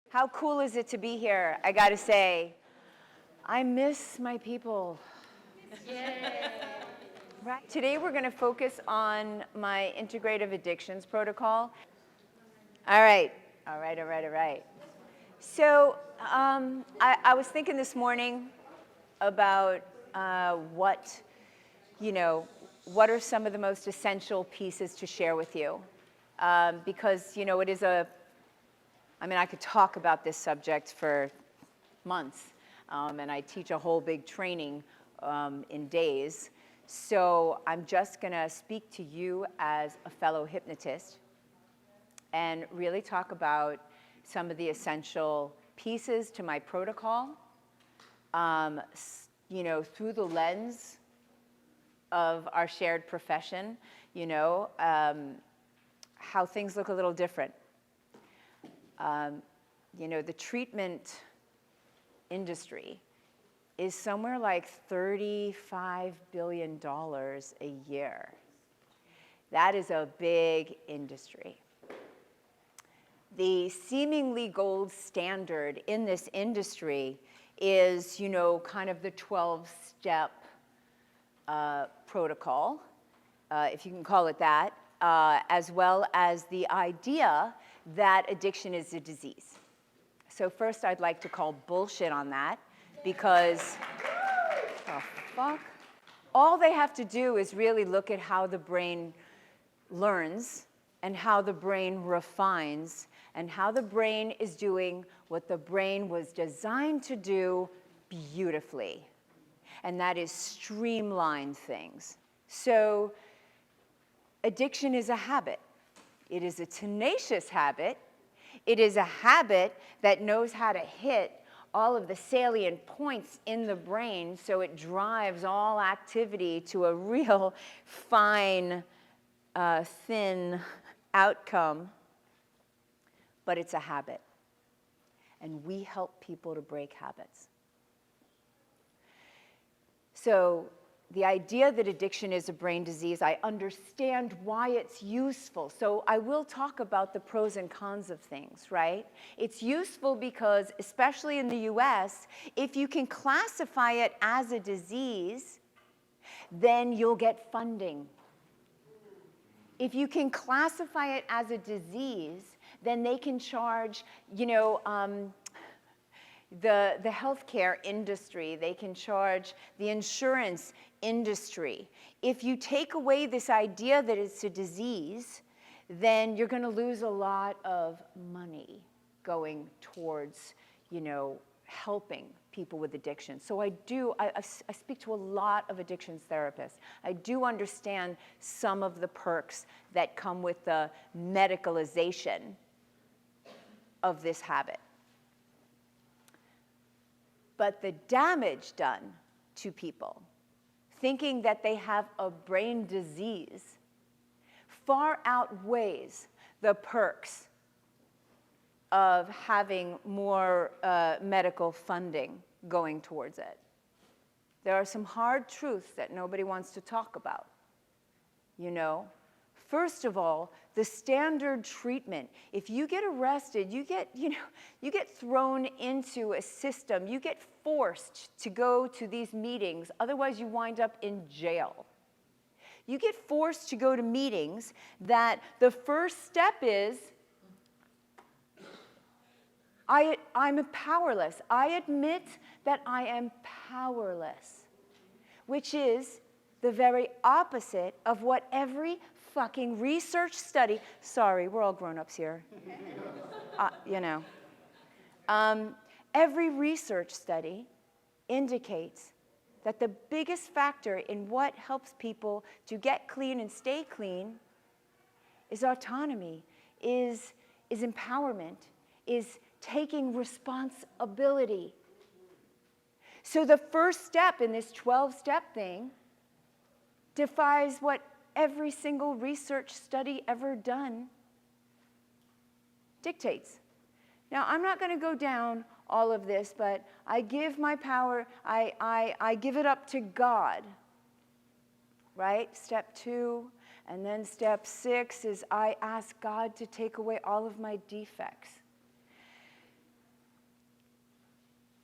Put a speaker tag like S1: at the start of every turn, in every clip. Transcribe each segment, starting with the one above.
S1: How cool is it to be here? I gotta say, I miss my people. Yeah. Right. Today we're gonna focus on my integrative addictions protocol. All right. So I was thinking this morning about what are some of the most essential pieces to share with you? Because, it is I could talk about this subject for months, and I teach a whole big training in days. So I'm just going to speak to you as a fellow hypnotist and really talk about some of the essential pieces to my protocol, through the lens of our shared profession, how things look a little different. The treatment industry is somewhere like $35 billion a year. That is a big industry. The seemingly gold standard in this industry is, kind of the 12-step protocol, if you can call it that, as well as the idea that addiction is a disease. So first, I'd like to call bullshit on that, because the fuck? All they have to do is really look at how the brain learns and how the brain refines and how the brain is doing what the brain was designed to do beautifully. And that is streamline things. So addiction is a habit. It is a tenacious habit. It is a habit that knows how to hit all of the salient points in the brain, so it drives all activity to a real fine, thin outcome. But it's a habit. And we help people to break habits. So the idea that addiction is a brain disease, I understand why it's useful. So I will talk about the pros and cons of things, right? It's useful because, especially in the US, if you can classify it as a disease, then you'll get funding. If you can classify it as a disease, then they can charge, the healthcare industry, they can charge the insurance industry. If you take away this idea that it's a disease, then you're going to lose a lot of money going towards, helping people with addiction. So I speak to a lot of addictions therapists. I do understand some of the perks that come with the medicalization of this habit. But the damage done to people, thinking that they have a brain disease, far outweighs the perks of having more medical funding going towards it. There are some hard truths that nobody wants to talk about, First of all, the standard treatment. If you get arrested, you get thrown into a system. You get forced to go to these meetings. Otherwise, you wind up in jail. You get forced to go to meetings that the first step is, I'm powerless. I admit that I am powerless, which is the very opposite of what every fucking research study, sorry, we're all grown-ups here, every research study indicates that the biggest factor in what helps people to get clean and stay clean is autonomy, is empowerment, is taking responsibility. So the first step in this 12-step thing defies what every single research study ever done dictates. Now, I'm not going to go down all of this, but I give my power, I give it up to God, right? Step 2, and then step 6 is I ask God to take away all of my defects.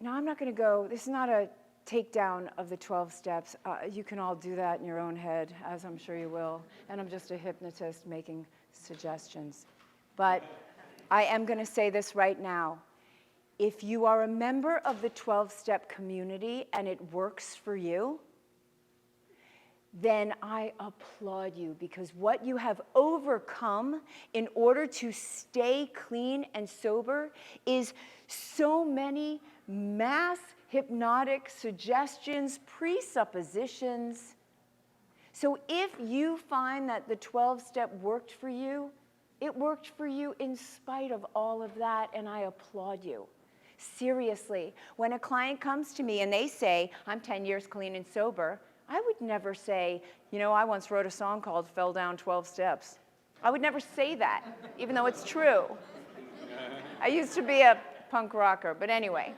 S1: Now, I'm not going to go, this is not a takedown of the 12 steps. You can all do that in your own head, as I'm sure you will. And I'm just a hypnotist making suggestions. But I am going to say this right now. If you are a member of the 12-step community and it works for you, then I applaud you, because what you have overcome in order to stay clean and sober is so many mass hypnotic suggestions, presuppositions. So if you find that the 12-step worked for you, it worked for you in spite of all of that, and I applaud you. Seriously, when a client comes to me and they say, I'm 10 years clean and sober, I would never say, you know, I once wrote a song called Fell Down 12 Steps. I would never say that, even though it's true. I used to be a punk rocker, but anyway.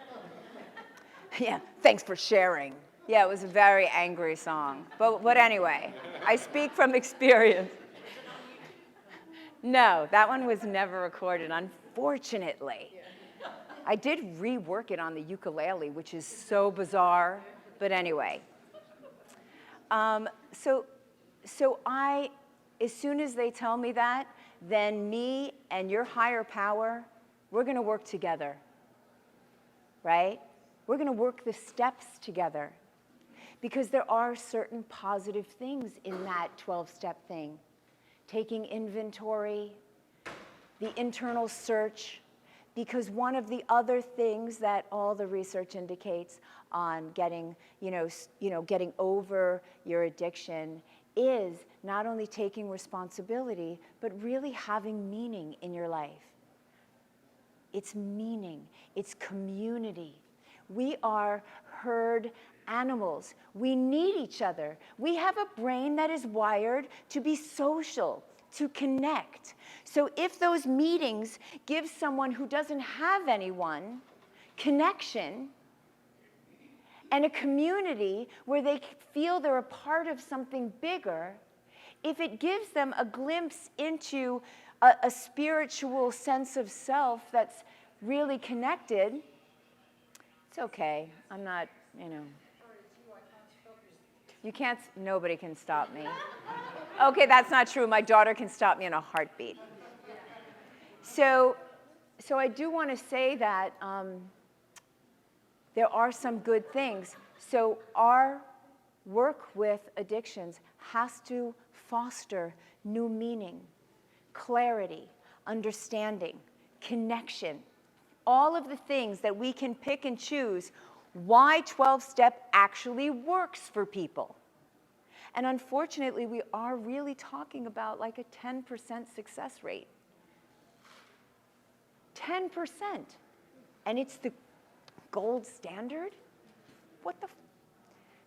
S1: Yeah, thanks for sharing. Yeah, it was a very angry song. But anyway, I speak from experience. No, that one was never recorded, unfortunately. I did rework it on the ukulele, which is so bizarre, but anyway. So as soon as they tell me that, then me and your higher power, we're going to work together, right? We're going to work the steps together, because there are certain positive things in that 12-step thing. Taking inventory, the internal search, because one of the other things that all the research indicates on getting, getting over your addiction is not only taking responsibility, but really having meaning in your life. It's meaning, it's community. We are herd animals. We need each other. We have a brain that is wired to be social, to connect. So if those meetings give someone who doesn't have anyone connection and a community where they feel they're a part of something bigger, if it gives them a glimpse into a spiritual sense of self that's really connected, it's okay. I'm not, You can't, nobody can stop me. Okay, that's not true. My daughter can stop me in a heartbeat. So I do want to say that there are some good things. So our work with addictions has to foster new meaning, clarity, understanding, connection, all of the things that we can pick and choose why 12-step actually works for people. And unfortunately, we are really talking about like a 10% success rate. 10%. And it's the gold standard? What the?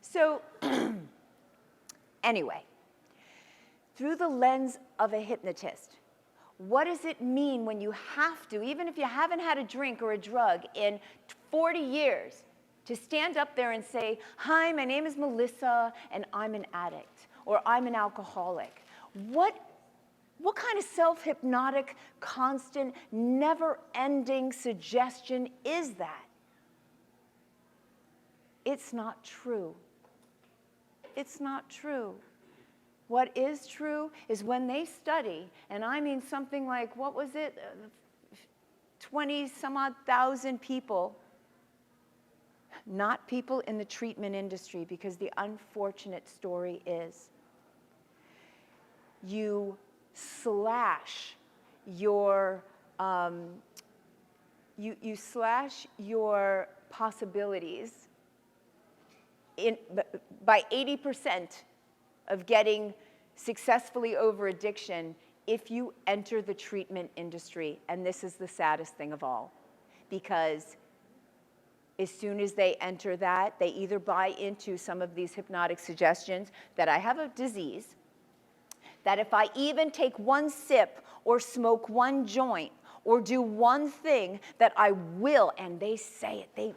S1: So anyway, through the lens of a hypnotist, what does it mean when you have to, even if you haven't had a drink or a drug in 40 years, to stand up there and say, hi, my name is Melissa, and I'm an addict, or I'm an alcoholic? What kind of self-hypnotic, constant, never-ending suggestion is that? It's not true. It's not true. What is true is when they study, and I mean something like, what was it, 20-some-odd thousand people, not people in the treatment industry, because the unfortunate story is you slash your you slash your possibilities by 80% of getting successfully over addiction if you enter the treatment industry. And this is the saddest thing of all, because as soon as they enter that, they either buy into some of these hypnotic suggestions that I have a disease, that if I even take one sip or smoke one joint or do one thing, that I will, and they say it, they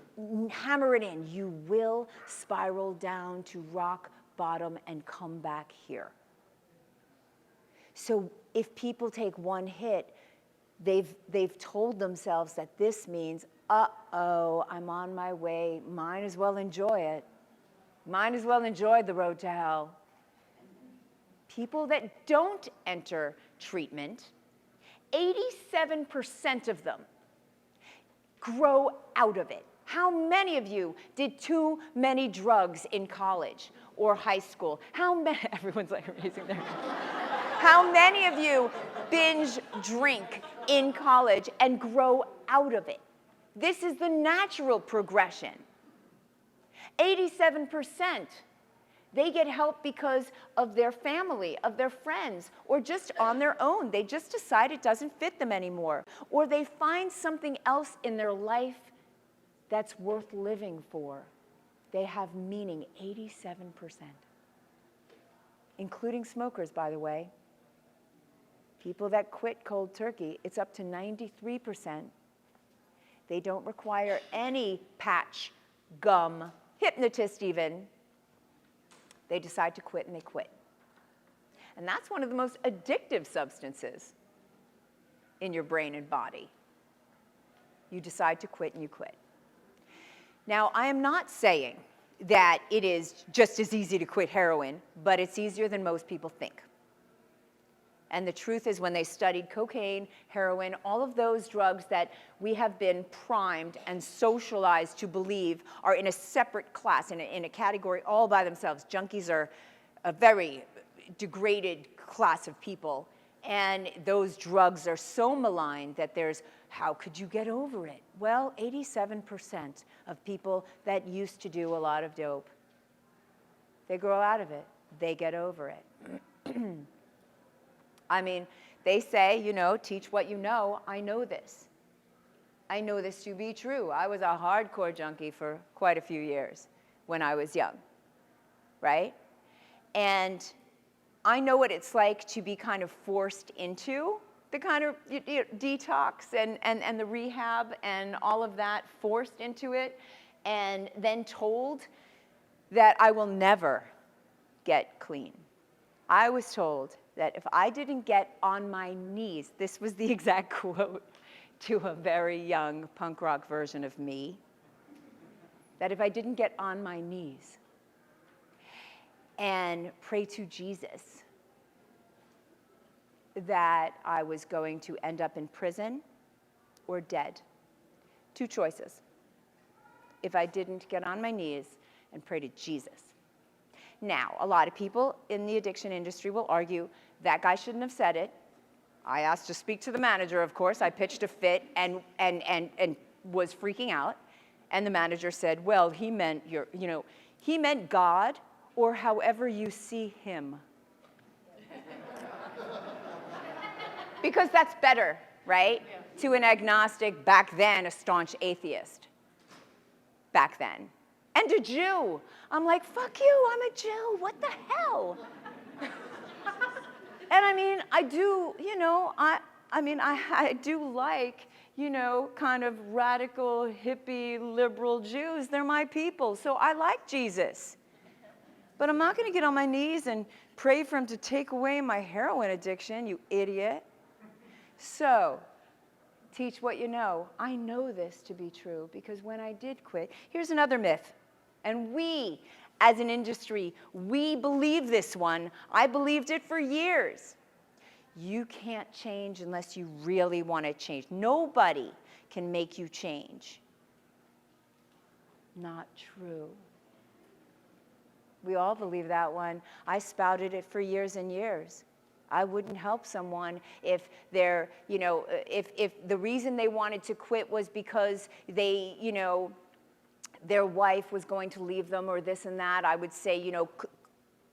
S1: hammer it in, you will spiral down to rock bottom and come back here. So if people take one hit, they've told themselves that this means uh-oh, I'm on my way. Might as well enjoy it. Might as well enjoy the road to hell. People that don't enter treatment, 87% of them grow out of it. How many of you did too many drugs in college or high school? How many, everyone's like raising their hand. How many of you binge drink in college and grow out of it? This is the natural progression. 87%. They get help because of their family, of their friends, or just on their own. They just decide it doesn't fit them anymore. Or they find something else in their life that's worth living for. They have meaning, 87%. Including smokers, by the way. People that quit cold turkey, it's up to 93%. They don't require any patch, gum, hypnotist even. They decide to quit and they quit. And that's one of the most addictive substances in your brain and body. You decide to quit and you quit. Now, I am not saying that it is just as easy to quit heroin, but it's easier than most people think. And the truth is, when they studied cocaine, heroin, all of those drugs that we have been primed and socialized to believe are in a separate class, in a category all by themselves. Junkies are a very degraded class of people. And those drugs are so maligned that there's, how could you get over it? Well, 87% of people that used to do a lot of dope, they grow out of it. They get over it. I mean, they say, you know, teach what you know. I know this. I know this to be true. I was a hardcore junkie for quite a few years when I was young, right? And I know what it's like to be kind of forced into the kind of detox and the rehab and all of that, forced into it, and then told that I will never get clean. I was told that if I didn't get on my knees, this was the exact quote to a very young punk rock version of me, that if I didn't get on my knees and pray to Jesus, that I was going to end up in prison or dead. Two choices. If I didn't get on my knees and pray to Jesus. Now, a lot of people in the addiction industry will argue that guy shouldn't have said it. I asked to speak to the manager, of course. I pitched a fit and was freaking out. And the manager said, well, he meant he meant God or however you see him. Because that's better, right? Yeah. To an agnostic, back then a staunch atheist. Back then. And a Jew. I'm like, fuck you, I'm a Jew. What the hell? And I mean, I do, I do like, kind of radical, hippie, liberal Jews. They're my people, so I like Jesus. But I'm not going to get on my knees and pray for him to take away my heroin addiction, you idiot. So, teach what you know. I know this to be true because when I did quit, here's another myth. And we, as an industry, we believe this one. I believed it for years. You can't change unless you really want to change. Nobody can make you change. Not true. We all believe that one. I spouted it for years and years. I wouldn't help someone if they're, if the reason they wanted to quit was because they, their wife was going to leave them or this and that. I would say,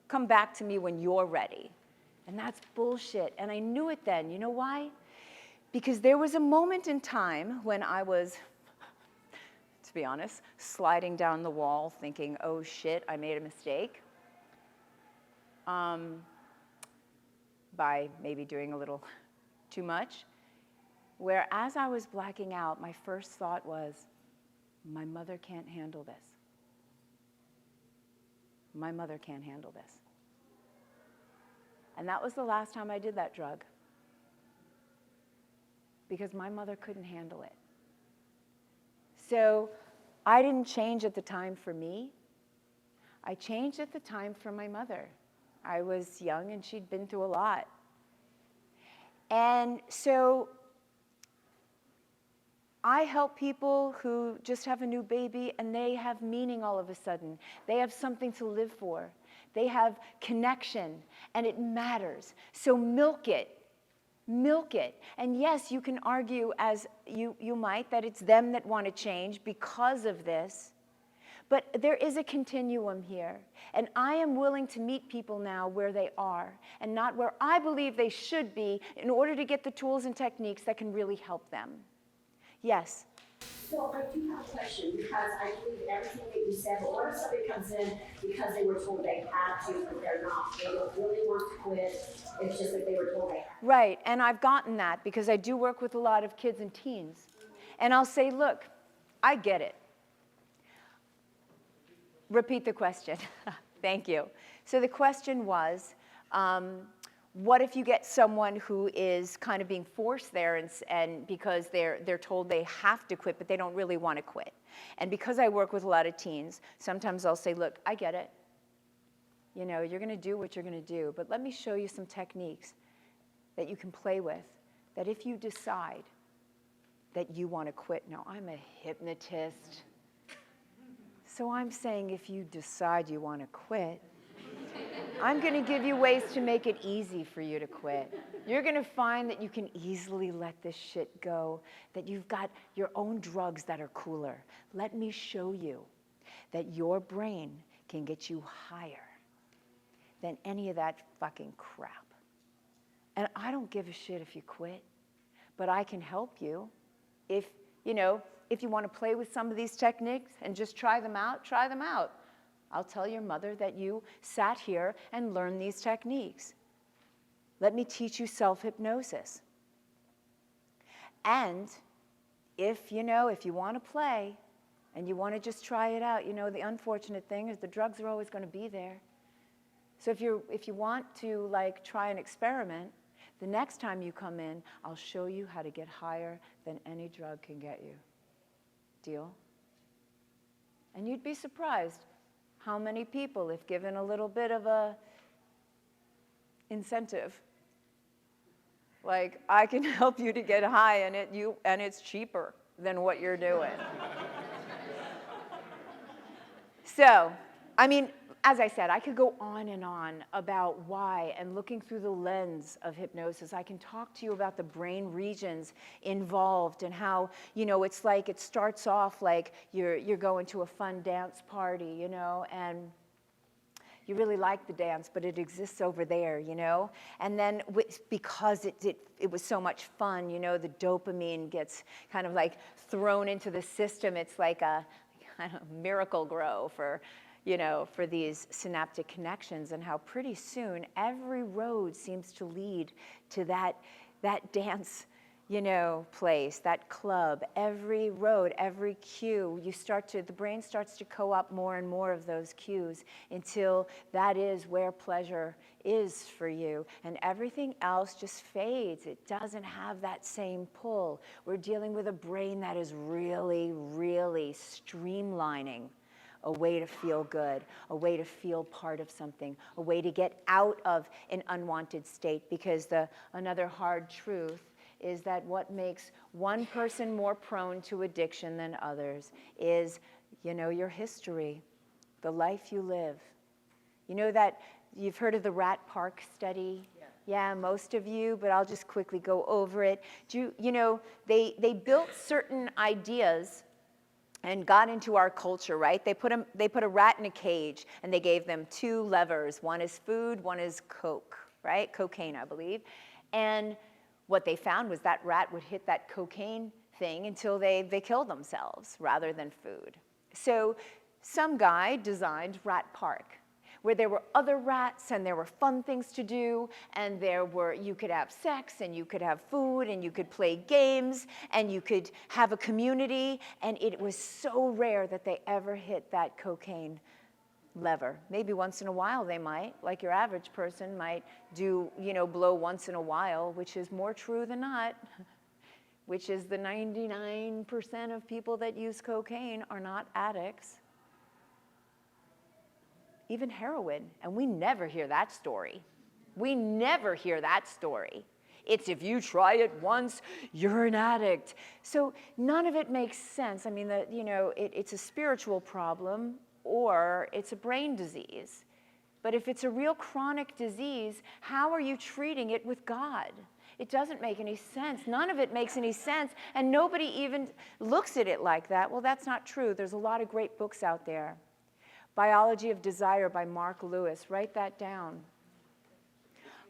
S1: come back to me when you're ready. And that's bullshit. And I knew it then. You know why? Because there was a moment in time when I was, to be honest, sliding down the wall thinking, oh shit, I made a mistake. By maybe doing a little too much, where as I was blacking out, my first thought was, my mother can't handle this. My mother can't handle this. And that was the last time I did that drug, because my mother couldn't handle it. So I didn't change at the time for me. I changed at the time for my mother. I was young and she'd been through a lot. And so I help people who just have a new baby and they have meaning all of a sudden. They have something to live for. They have connection and it matters. So milk it. Milk it. And yes, you can argue, as you might, that it's them that want to change because of this. But there is a continuum here. And I am willing to meet people now where they are and not where I believe they should be in order to get the tools and techniques that can really help them. Yes?
S2: So I do have a question, because I believe everything that you said, but what if somebody comes in because they were told they had to, but they're not? They don't really want to quit. It's just that they were told they had to.
S1: Right, and I've gotten that because I do work with a lot of kids and teens. And I'll say, look, I get it. Repeat the question. Thank you. So the question was, what if you get someone who is kind of being forced there and because they're told they have to quit, but they don't really want to quit? And because I work with a lot of teens, sometimes I'll say, look, I get it. You know, you're going to do what you're going to do, but let me show you some techniques that you can play with, that if you decide that you want to quit. Now, I'm a hypnotist, so I'm saying if you decide you want to quit, I'm going to give you ways to make it easy for you to quit. You're going to find that you can easily let this shit go, that you've got your own drugs that are cooler. Let me show you that your brain can get you higher than any of that fucking crap. And I don't give a shit if you quit, but I can help you. If you want to play with some of these techniques and just try them out, try them out. I'll tell your mother that you sat here and learned these techniques. Let me teach you self-hypnosis. And if you want to play and you want to just try it out, the unfortunate thing is the drugs are always going to be there. So if you want to try an experiment, the next time you come in, I'll show you how to get higher than any drug can get you. Deal? And you'd be surprised how many people, if given a little bit of a incentive, like I can help you to get high and it's cheaper than what you're doing. So, I mean, as I said, I could go on and on about why, and looking through the lens of hypnosis, I can talk to you about the brain regions involved and how, it's like it starts off like you're going to a fun dance party, and you really like the dance, but it exists over there, And then because it was so much fun, the dopamine gets kind of like thrown into the system. It's like a kind of miracle grow for these synaptic connections, and how pretty soon every road seems to lead to that dance, place, that club, every road, every cue. The brain starts to co-opt more and more of those cues until that is where pleasure is for you, and everything else just fades. It doesn't have that same pull. We're dealing with a brain that is really, really streamlining a way to feel good, a way to feel part of something, a way to get out of an unwanted state. Because another hard truth is that what makes one person more prone to addiction than others is, your history, the life you live. That you've heard of the rat park study? Yeah, most of you, but I'll just quickly go over it. They built certain ideas and got into our culture, right? They put a rat in a cage, and they gave them two levers. One is food, one is coke, right? Cocaine, I believe. And what they found was that rat would hit that cocaine thing until they killed themselves rather than food. So some guy designed Rat Park, where there were other rats and there were fun things to do, and you could have sex and you could have food and you could play games and you could have a community, and it was so rare that they ever hit that cocaine lever. Maybe once in a while they might, like your average person might do, blow once in a while, which is more true than not. which is the 99% of people that use cocaine are not addicts. Even heroin, and we never hear that story. We never hear that story. It's if you try it once, you're an addict. So none of it makes sense. I mean, it's a spiritual problem or it's a brain disease. But if it's a real chronic disease, how are you treating it with God? It doesn't make any sense. None of it makes any sense, and nobody even looks at it like that. Well, that's not true. There's a lot of great books out there. Biology of Desire by Mark Lewis. Write that down.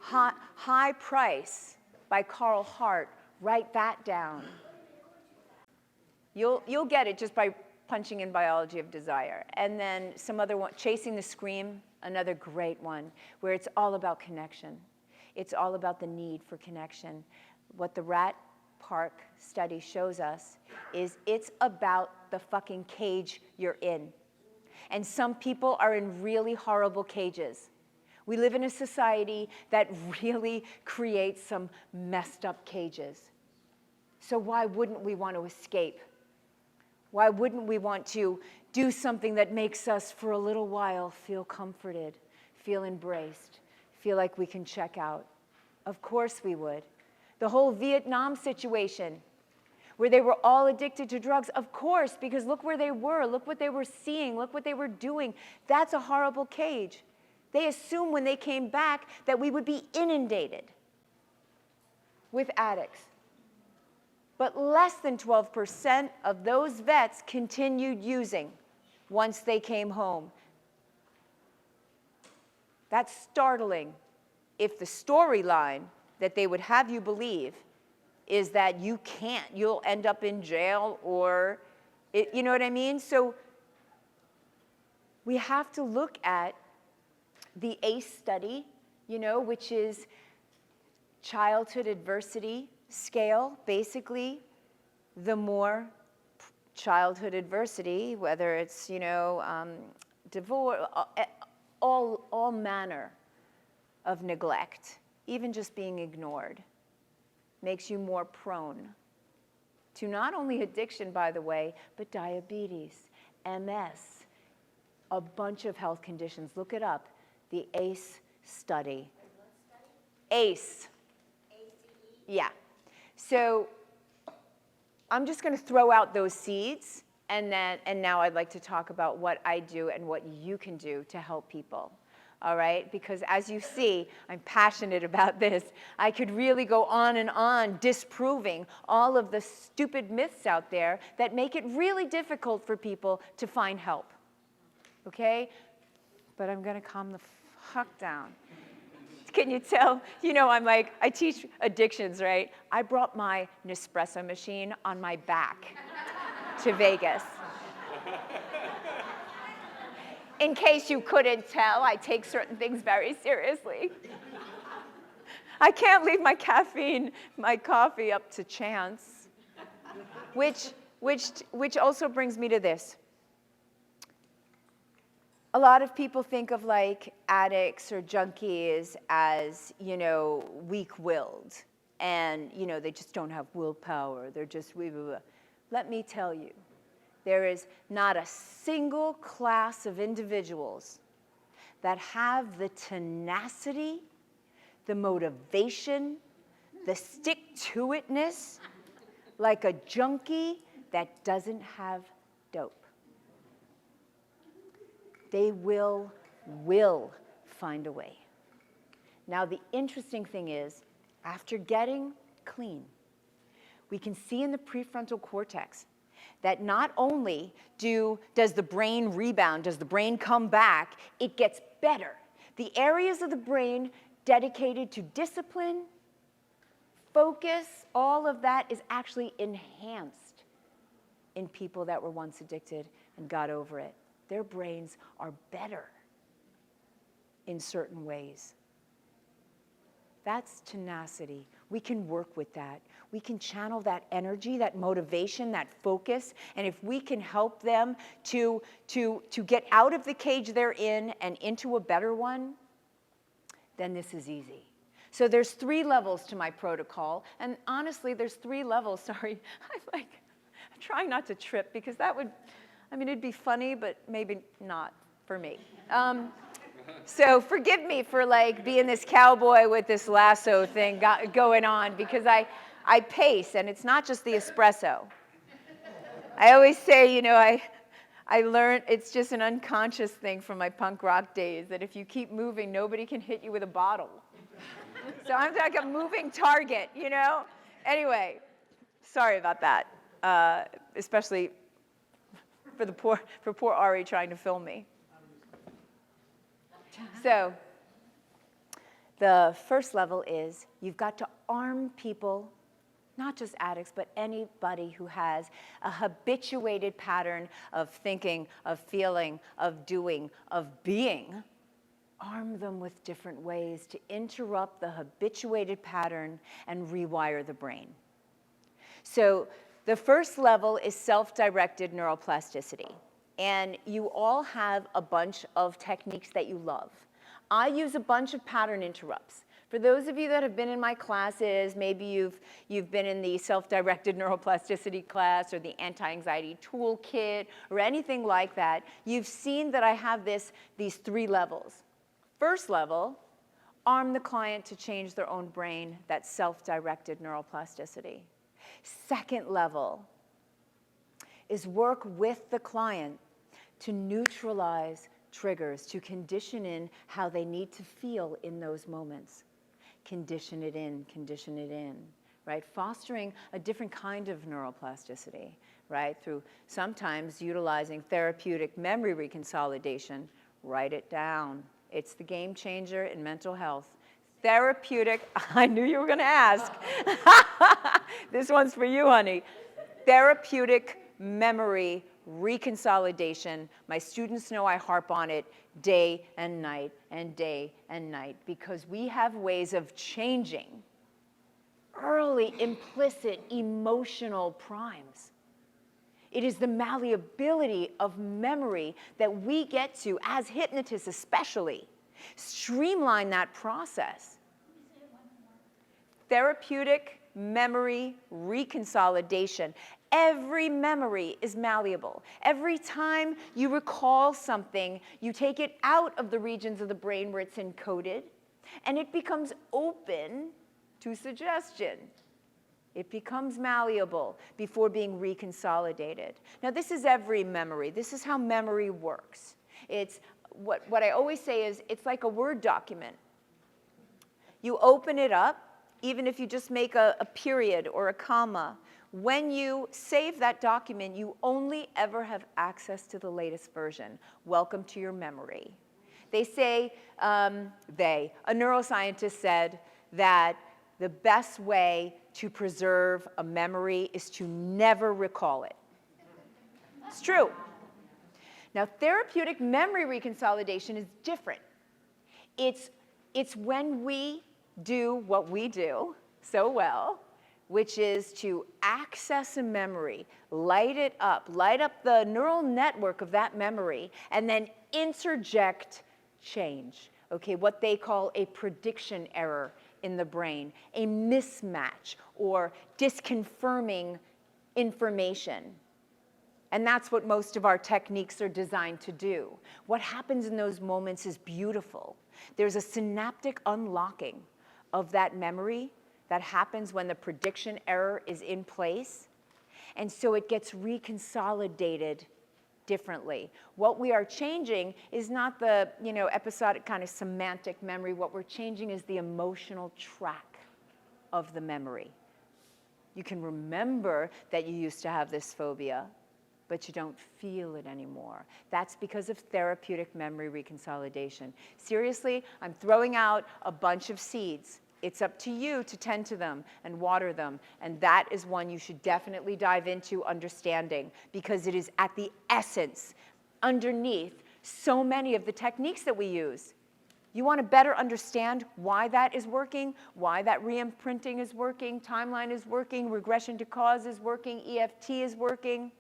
S1: High Price by Carl Hart. Write that down. You'll get it just by punching in Biology of Desire. And then some other one, Chasing the Scream, another great one, where it's all about connection. It's all about the need for connection. What the Rat Park study shows us is it's about the fucking cage you're in. And some people are in really horrible cages. We live in a society that really creates some messed up cages. So why wouldn't we want to escape? Why wouldn't we want to do something that makes us, for a little while, feel comforted, feel embraced, feel like we can check out? Of course we would. The whole Vietnam situation, where they were all addicted to drugs, of course, because look where they were, look what they were seeing, look what they were doing. That's a horrible cage. They assumed when they came back that we would be inundated with addicts. But less than 12% of those vets continued using once they came home. That's startling if the storyline that they would have you believe is that you can't, you'll end up in jail or, you know what I mean? So we have to look at the ACE study, which is childhood adversity scale. Basically, the more childhood adversity, whether it's, divorce, all manner of neglect, even just being ignored, makes you more prone to not only addiction, by the way, but diabetes, MS, a bunch of health conditions. Look it up, the ACE study. ACE. Yeah. So I'm just going to throw out those seeds, and now I'd like to talk about what I do and what you can do to help people. All right? Because as you see, I'm passionate about this. I could really go on and on disproving all of the stupid myths out there that make it really difficult for people to find help. Okay? But I'm going to calm the fuck down. Can you tell? I teach addictions, right? I brought my Nespresso machine on my back to Vegas. In case you couldn't tell, I take certain things very seriously. I can't leave my coffee up to chance. Which also brings me to this. A lot of people think of like addicts or junkies as, weak-willed. And, they just don't have willpower. They're just, blah, blah, blah. Let me tell you, there is not a single class of individuals that have the tenacity, the motivation, the stick-to-itness, like a junkie that doesn't have dope. They will find a way. Now, the interesting thing is, after getting clean, we can see in the prefrontal cortex that not only does the brain rebound, does the brain come back, it gets better. The areas of the brain dedicated to discipline, focus, all of that is actually enhanced in people that were once addicted and got over it. Their brains are better in certain ways. That's tenacity. We can work with that. We can channel that energy, that motivation, that focus, and if we can help them to get out of the cage they're in and into a better one, then this is easy. So there's 3 levels to my protocol, and honestly, there's 3 levels. Sorry, I'm trying not to trip because that would, I mean, it'd be funny, but maybe not for me. So forgive me for being this cowboy with this lasso thing going on, because I pace, and it's not just the espresso. I always say, I learned it's just an unconscious thing from my punk rock days that if you keep moving, nobody can hit you with a bottle. So I'm like a moving target, Anyway, sorry about that, especially for poor Ari trying to film me. So the first level is you've got to arm people, not just addicts, but anybody who has a habituated pattern of thinking, of feeling, of doing, of being. Arm them with different ways to interrupt the habituated pattern and rewire the brain. So the first level is self-directed neuroplasticity. And you all have a bunch of techniques that you love. I use a bunch of pattern interrupts. For those of you that have been in my classes, maybe you've been in the self-directed neuroplasticity class or the anti-anxiety toolkit or anything like that, you've seen that I have these 3 levels. First level, arm the client to change their own brain, that's self-directed neuroplasticity. Second level is work with the client to neutralize triggers, to condition in how they need to feel in those moments. Condition it in, right? Fostering a different kind of neuroplasticity, right? Through sometimes utilizing therapeutic memory reconsolidation. Write it down. It's the game changer in mental health. Therapeutic, I knew you were going to ask. This one's for you, honey. Therapeutic memory reconsolidation. My students know I harp on it day and night and day and night because we have ways of changing early implicit emotional primes. It is the malleability of memory that we get to, as hypnotists especially, streamline that process. Therapeutic memory reconsolidation. Every memory is malleable. Every time you recall something, you take it out of the regions of the brain where it's encoded, and it becomes open to suggestion. It becomes malleable before being reconsolidated. Now, this is every memory. This is how memory works. It's what I always say is it's like a Word document. You open it up, even if you just make a period or a comma. When you save that document, you only ever have access to the latest version. Welcome to your memory. They say, a neuroscientist said that the best way to preserve a memory is to never recall it. It's true. Now, therapeutic memory reconsolidation is different. It's when we do what we do so well, which is to access a memory, light up the neural network of that memory, and then interject change, okay, what they call a prediction error in the brain, a mismatch or disconfirming information. And that's what most of our techniques are designed to do. What happens in those moments is beautiful. There's a synaptic unlocking of that memory that happens when the prediction error is in place. And so it gets reconsolidated differently. What we are changing is not the episodic kind of semantic memory. What we're changing is the emotional track of the memory. You can remember that you used to have this phobia, but you don't feel it anymore. That's because of therapeutic memory reconsolidation. Seriously, I'm throwing out a bunch of seeds. It's up to you to tend to them and water them. And that is one you should definitely dive into understanding because it is at the essence, underneath so many of the techniques that we use. You want to better understand why that is working, why that re-imprinting is working, timeline is working, regression to cause is working, EFT is working.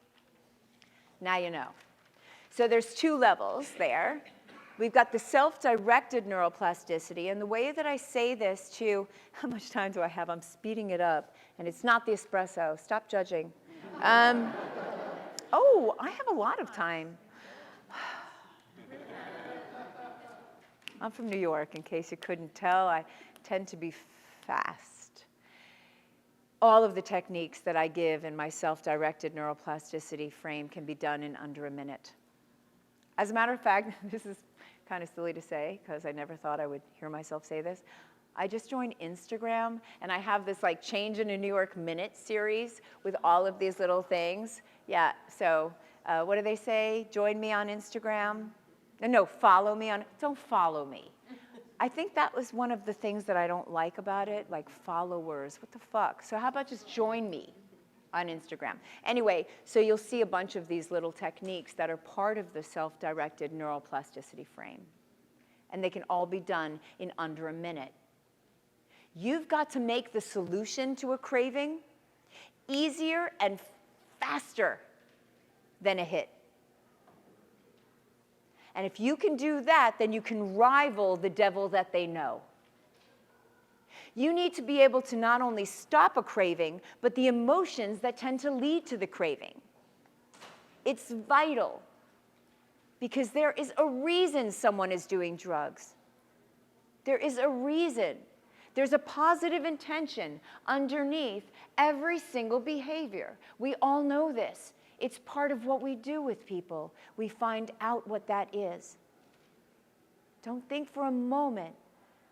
S1: Now you know. So there's 2 levels there. we've got the self-directed neuroplasticity, and the way that I say this to, how much time do I have? I'm speeding it up, and it's not the espresso. Stop judging. Oh, I have a lot of time. I'm from New York, in case you couldn't tell. I tend to be fast. All of the techniques that I give in my self-directed neuroplasticity frame can be done in under a minute. As a matter of fact, this is kind of silly to say, because I never thought I would hear myself say this. I just joined Instagram, and I have this like Change in a New York Minute series with all of these little things. Yeah, so what do they say? Join me on Instagram. No, follow me on, don't follow me. I think that was one of the things that I don't like about it, like followers, what the fuck? So how about just join me on Instagram? Anyway, so you'll see a bunch of these little techniques that are part of the self-directed neuroplasticity frame. And they can all be done in under a minute. You've got to make the solution to a craving easier and faster than a hit. And if you can do that, then you can rival the devil that they know. You need to be able to not only stop a craving, but the emotions that tend to lead to the craving. It's vital, because there is a reason someone is doing drugs. There is a reason. There's a positive intention underneath every single behavior. We all know this. It's part of what we do with people. We find out what that is. Don't think for a moment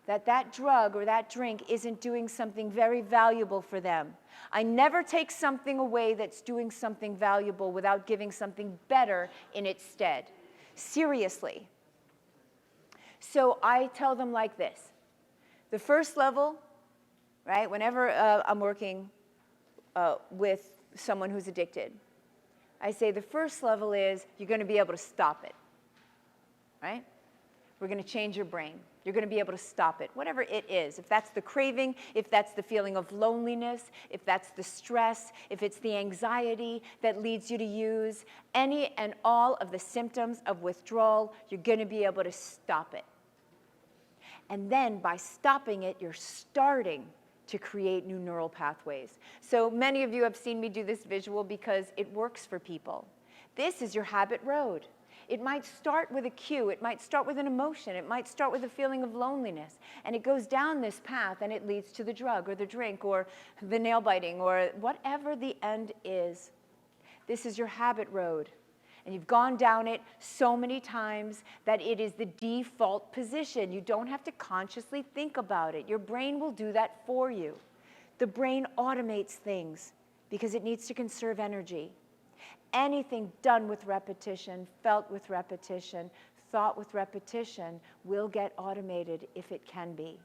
S1: that that drug or that drink isn't doing something very valuable for them. I never take something away that's doing something valuable without giving something better in its stead. Seriously. So I tell them like this. The first level, right, whenever I'm working with someone who's addicted, I say the first level is you're going to be able to stop it, right? We're going to change your brain. You're going to be able to stop it, whatever it is. If that's the craving, if that's the feeling of loneliness, if that's the stress, if it's the anxiety that leads you to use, any and all of the symptoms of withdrawal, you're going to be able to stop it. And then by stopping it, you're starting to create new neural pathways. So many of you have seen me do this visual because it works for people. This is your habit road. It might start with a cue, it might start with an emotion, it might start with a feeling of loneliness, and it goes down this path and it leads to the drug or the drink or the nail biting or whatever the end is. This is your habit road. And you've gone down it so many times that it is the default position. You don't have to consciously think about it. Your brain will do that for you. The brain automates things because it needs to conserve energy. Anything done with repetition, felt with repetition, thought with repetition will get automated if it can be.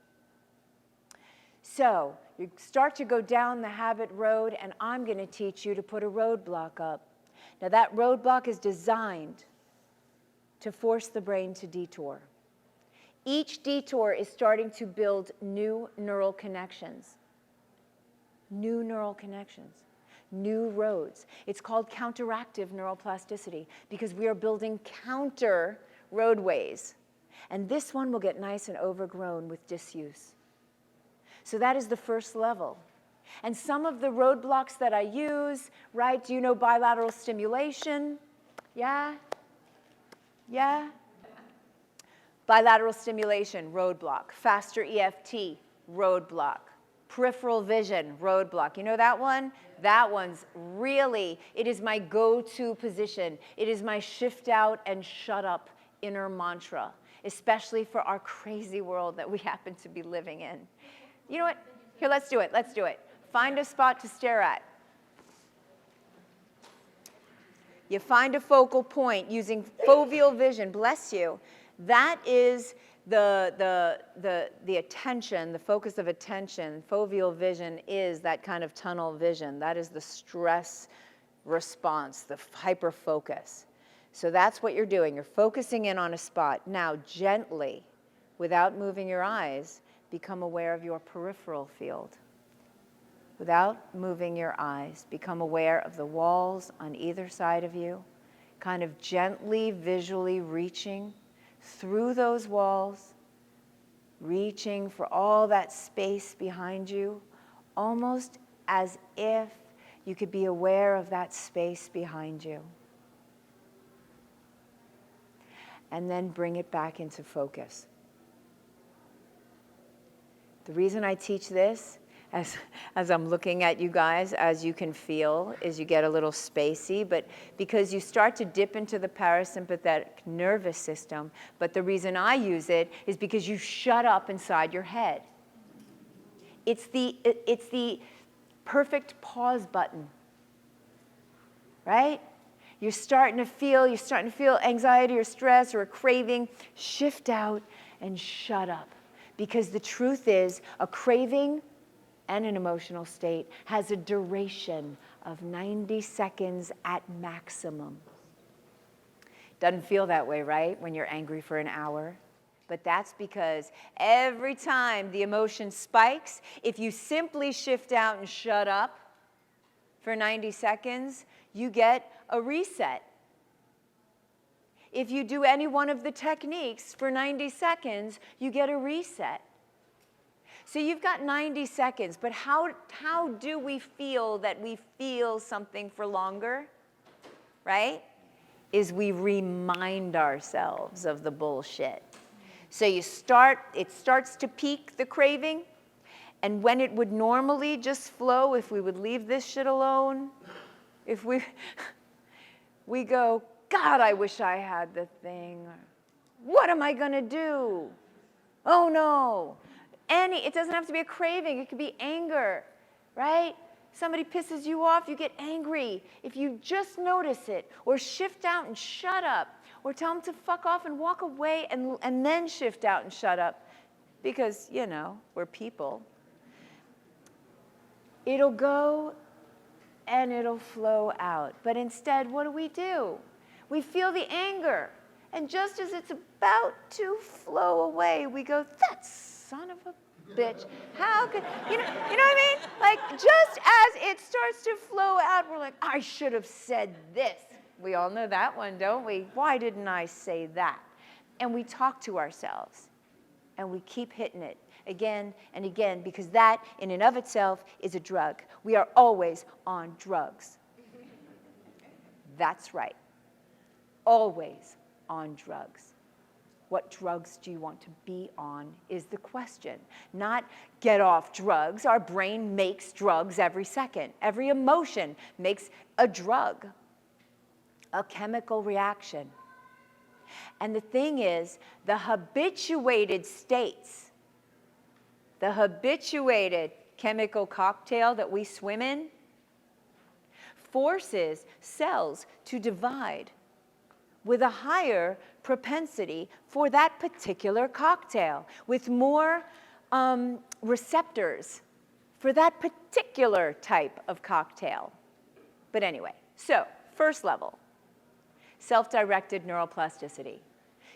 S1: So you start to go down the habit road, and I'm going to teach you to put a roadblock up. Now that roadblock is designed to force the brain to detour. Each detour is starting to build new neural connections. New neural connections. New roads. It's called counteractive neuroplasticity because we are building counter roadways. And this one will get nice and overgrown with disuse. So that is the first level. And some of the roadblocks that I use, right? Do you know bilateral stimulation? Yeah? Yeah? Bilateral stimulation, roadblock. Faster EFT, roadblock. Peripheral vision, roadblock. You know that one? That one's really, it is my go-to position. It is my shift out and shut up inner mantra, especially for our crazy world that we happen to be living in. You know what? Here, let's do it. Let's do it. Find a spot to stare at. You find a focal point using foveal vision. Bless you. That is the attention, the focus of attention. Foveal vision is that kind of tunnel vision. That is the stress response, the hyperfocus. So that's what you're doing. You're focusing in on a spot. Now, gently, without moving your eyes, become aware of your peripheral field. Without moving your eyes, become aware of the walls on either side of you, kind of gently, visually reaching through those walls, reaching for all that space behind you, almost as if you could be aware of that space behind you. And then bring it back into focus. The reason I teach this, as I'm looking at you guys, as you can feel, is you get a little spacey, but because you start to dip into the parasympathetic nervous system. But the reason I use it is because you shut up inside your head. It's the perfect pause button, right? You're starting to feel anxiety or stress or a craving. Shift out and shut up. Because the truth is, a craving and an emotional state has a duration of 90 seconds at maximum. Doesn't feel that way, right, when you're angry for an hour? But that's because every time the emotion spikes, if you simply shift out and shut up for 90 seconds, you get a reset. If you do any one of the techniques for 90 seconds, you get a reset. So you've got 90 seconds, but how do we feel that we feel something for longer, right? Is we remind ourselves of the bullshit. So it starts to peak the craving, and when it would normally just flow, if we would leave this shit alone, if we go, God, I wish I had the thing. What am I gonna do? Oh no. It doesn't have to be a craving, it could be anger, right? Somebody pisses you off, you get angry. If you just notice it, or shift out and shut up, or tell them to fuck off and walk away and then shift out and shut up, because, we're people. It'll go and it'll flow out. But instead, what do? We feel the anger. And just as it's about to flow away, we go, that son of a bitch. How could, you know what I mean? Like, just as it starts to flow out, we're like, I should have said this. We all know that one, don't we? Why didn't I say that? And we talk to ourselves. And we keep hitting it again and again, because that, in and of itself, is a drug. We are always on drugs. That's right. Always on drugs. What drugs do you want to be on is the question. Not get off drugs. Our brain makes drugs every second. Every emotion makes a drug, a chemical reaction. And the thing is, the habituated states, the habituated chemical cocktail that we swim in, forces cells to divide with a higher propensity for that particular cocktail, with more receptors for that particular type of cocktail. But anyway, so first level, self-directed neuroplasticity.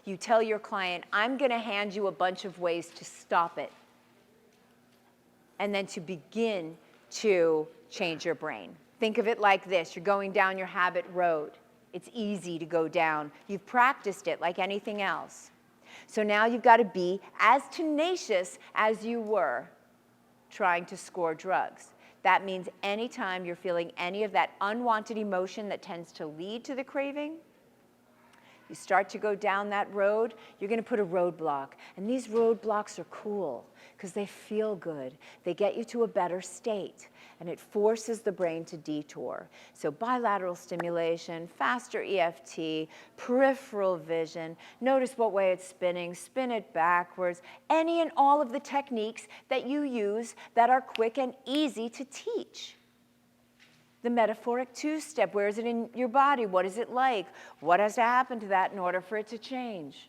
S1: You tell your client, I'm going to hand you a bunch of ways to stop it, and then to begin to change your brain. Think of it like this. You're going down your habit road. It's easy to go down. You've practiced it like anything else. So now you've got to be as tenacious as you were trying to score drugs. That means anytime you're feeling any of that unwanted emotion that tends to lead to the craving, you start to go down that road, you're going to put a roadblock. And these roadblocks are cool because they feel good. They get you to a better state. And it forces the brain to detour. So bilateral stimulation, faster EFT, peripheral vision. Notice what way it's spinning. Spin it backwards. Any and all of the techniques that you use that are quick and easy to teach. The metaphoric two-step, where is it in your body? What is it like? What has to happen to that in order for it to change?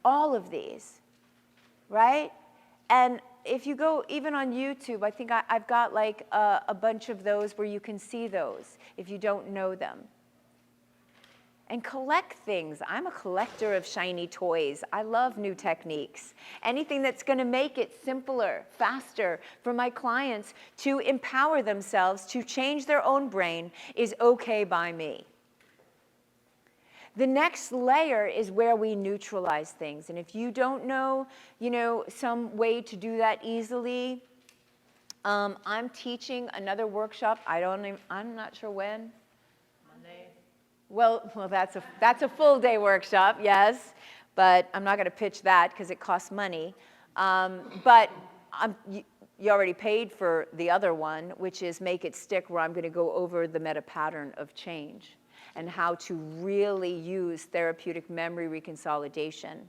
S1: All of these, right? And if you go even on YouTube, I think I've got like a bunch of those where you can see those if you don't know them. And collect things. I'm a collector of shiny toys. I love new techniques. Anything that's going to make it simpler, faster for my clients to empower themselves to change their own brain is okay by me. The next layer is where we neutralize things. And if you don't know, some way to do that easily, I'm teaching another workshop. I'm not sure when. Monday. Well, that's a full day workshop, yes. But I'm not going to pitch that because it costs money. But you already paid for the other one, which is Make It Stick, where I'm going to go over the meta pattern of change and how to really use therapeutic memory reconsolidation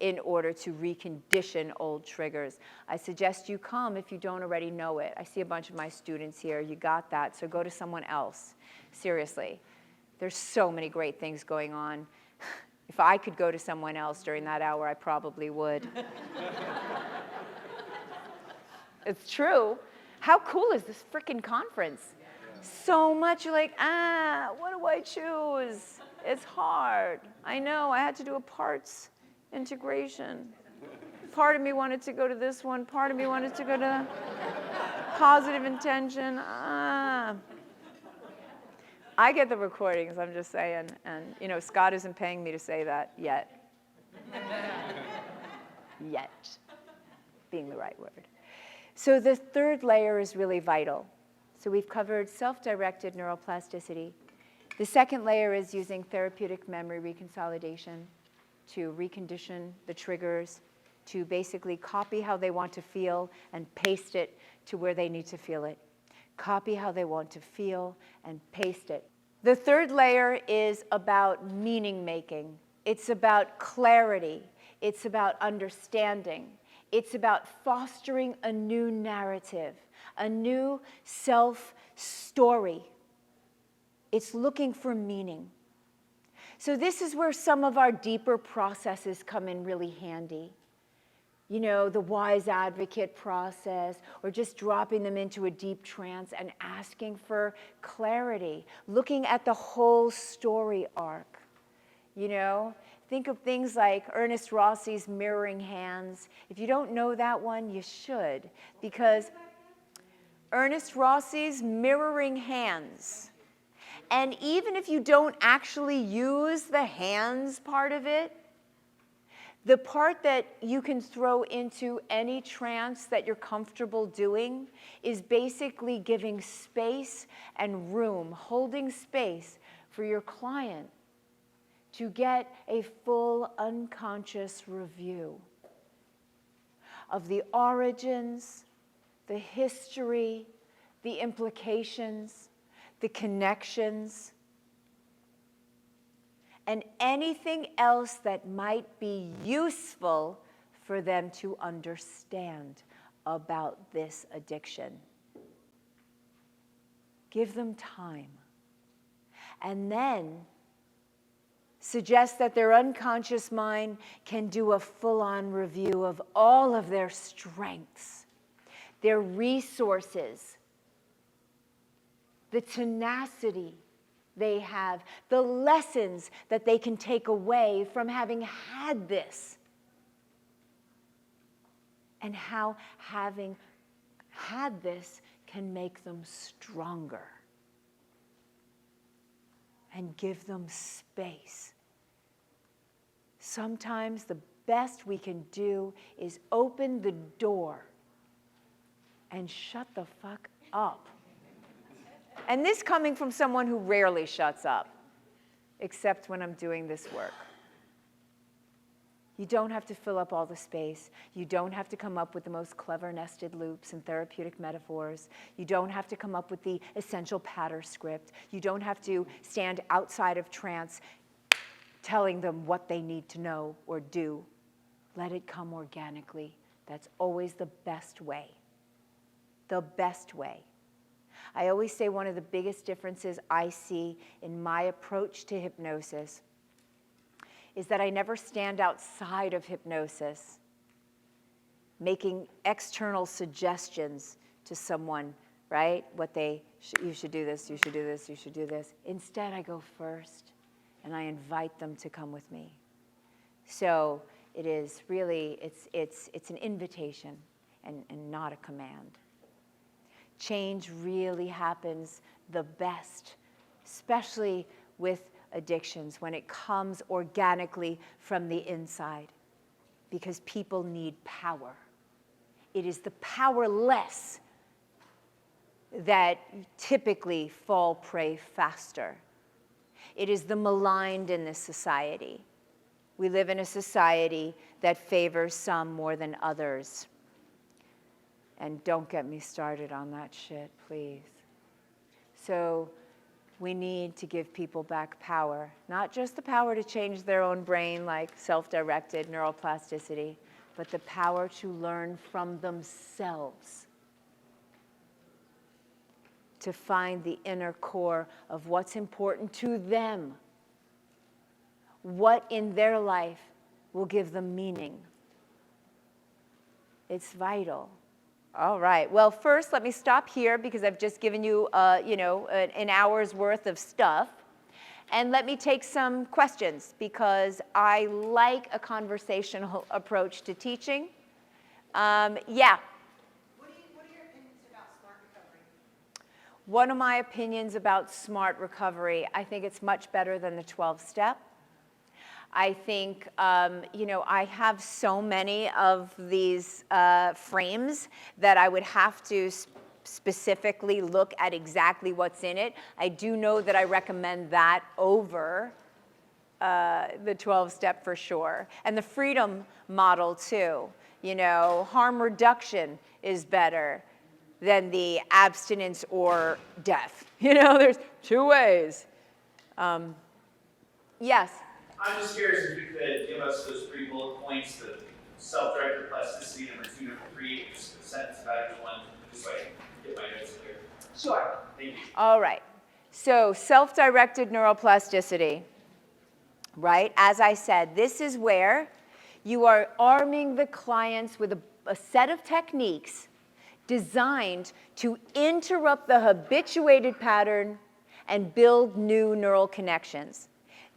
S1: in order to recondition old triggers. I suggest you come if you don't already know it. I see a bunch of my students here. You got that, so go to someone else. Seriously. There's so many great things going on. If I could go to someone else during that hour, I probably would. It's true. How cool is this freaking conference? So much, you're like, what do I choose? It's hard. I know, I had to do a parts integration. Part of me wanted to go to this one. Part of me wanted to go to positive intention. I get the recordings, I'm just saying. And, Scott isn't paying me to say that yet. Yet, being the right word. So the third layer is really vital. So we've covered self-directed neuroplasticity. The second layer is using therapeutic memory reconsolidation to recondition the triggers, to basically copy how they want to feel and paste it to where they need to feel it. Copy how they want to feel and paste it. The third layer is about meaning making. It's about clarity. It's about understanding. It's about fostering a new narrative, a new self-story. It's looking for meaning. So this is where some of our deeper processes come in really handy. The wise advocate process, or just dropping them into a deep trance and asking for clarity, looking at the whole story arc. Think of things like Ernest Rossi's mirroring hands. If you don't know that one, you should, because Ernest Rossi's mirroring hands. And even if you don't actually use the hands part of it, the part that you can throw into any trance that you're comfortable doing is basically giving space and room, holding space for your client to get a full unconscious review of the origins, the history, the implications, the connections, and anything else that might be useful for them to understand about this addiction. Give them time. And then suggest that their unconscious mind can do a full-on review of all of their strengths, their resources, the tenacity they have, the lessons that they can take away from having had this, and how having had this can make them stronger, and give them space. Sometimes the best we can do is open the door and shut the fuck up. And this coming from someone who rarely shuts up, except when I'm doing this work. You don't have to fill up all the space. You don't have to come up with the most clever nested loops and therapeutic metaphors. You don't have to come up with the essential pattern script. You don't have to stand outside of trance telling them what they need to know or do. Let it come organically. That's always the best way. The best way. I always say one of the biggest differences I see in my approach to hypnosis is that I never stand outside of hypnosis making external suggestions to someone, right? You should do this, you should do this, you should do this. Instead, I go first and I invite them to come with me. So it is really, it's an invitation and not a command. Change really happens the best, especially with addictions when it comes organically from the inside, because people need power. It is the powerless that typically fall prey faster. It is the maligned in this society. We live in a society that favors some more than others. And don't get me started on that shit, please. So we need to give people back power, not just the power to change their own brain like self-directed neuroplasticity, but the power to learn from themselves, to find the inner core of what's important to them, what in their life will give them meaning. It's vital. All right. Well, first, let me stop here because I've just given you, an hour's worth of stuff. And let me take some questions because I like a conversational approach to teaching. Yeah.
S3: What are your opinions about smart recovery?
S1: One of my opinions about smart recovery, I think it's much better than the 12-step. I think, I have so many of these frames that I would have to specifically look at exactly what's in it. I do know that I recommend that over the 12-step for sure. And the freedom model too. Harm reduction is better than the abstinence or death. There's two ways. Yes?
S4: I'm just curious if you could give us those 3 bullet points, the self-directed plasticity, number 2, number 3, just a sentence about each one, just so I can get my notes clear.
S1: Sure.
S4: Thank you.
S1: All right. So self-directed neuroplasticity, right? As I said, this is where you are arming the clients with a set of techniques designed to interrupt the habituated pattern and build new neural connections.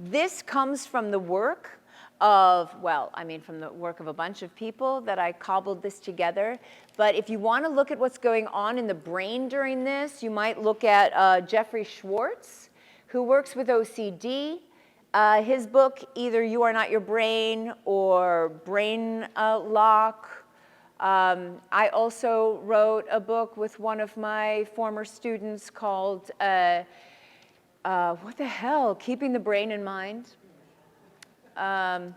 S1: This comes from the work of, from the work of a bunch of people that I cobbled this together. But if you want to look at what's going on in the brain during this, you might look at Jeffrey Schwartz, who works with OCD. His book, either You Are Not Your Brain or Brain Lock. I also wrote a book with one of my former students called what the hell? Keeping the Brain in Mind. I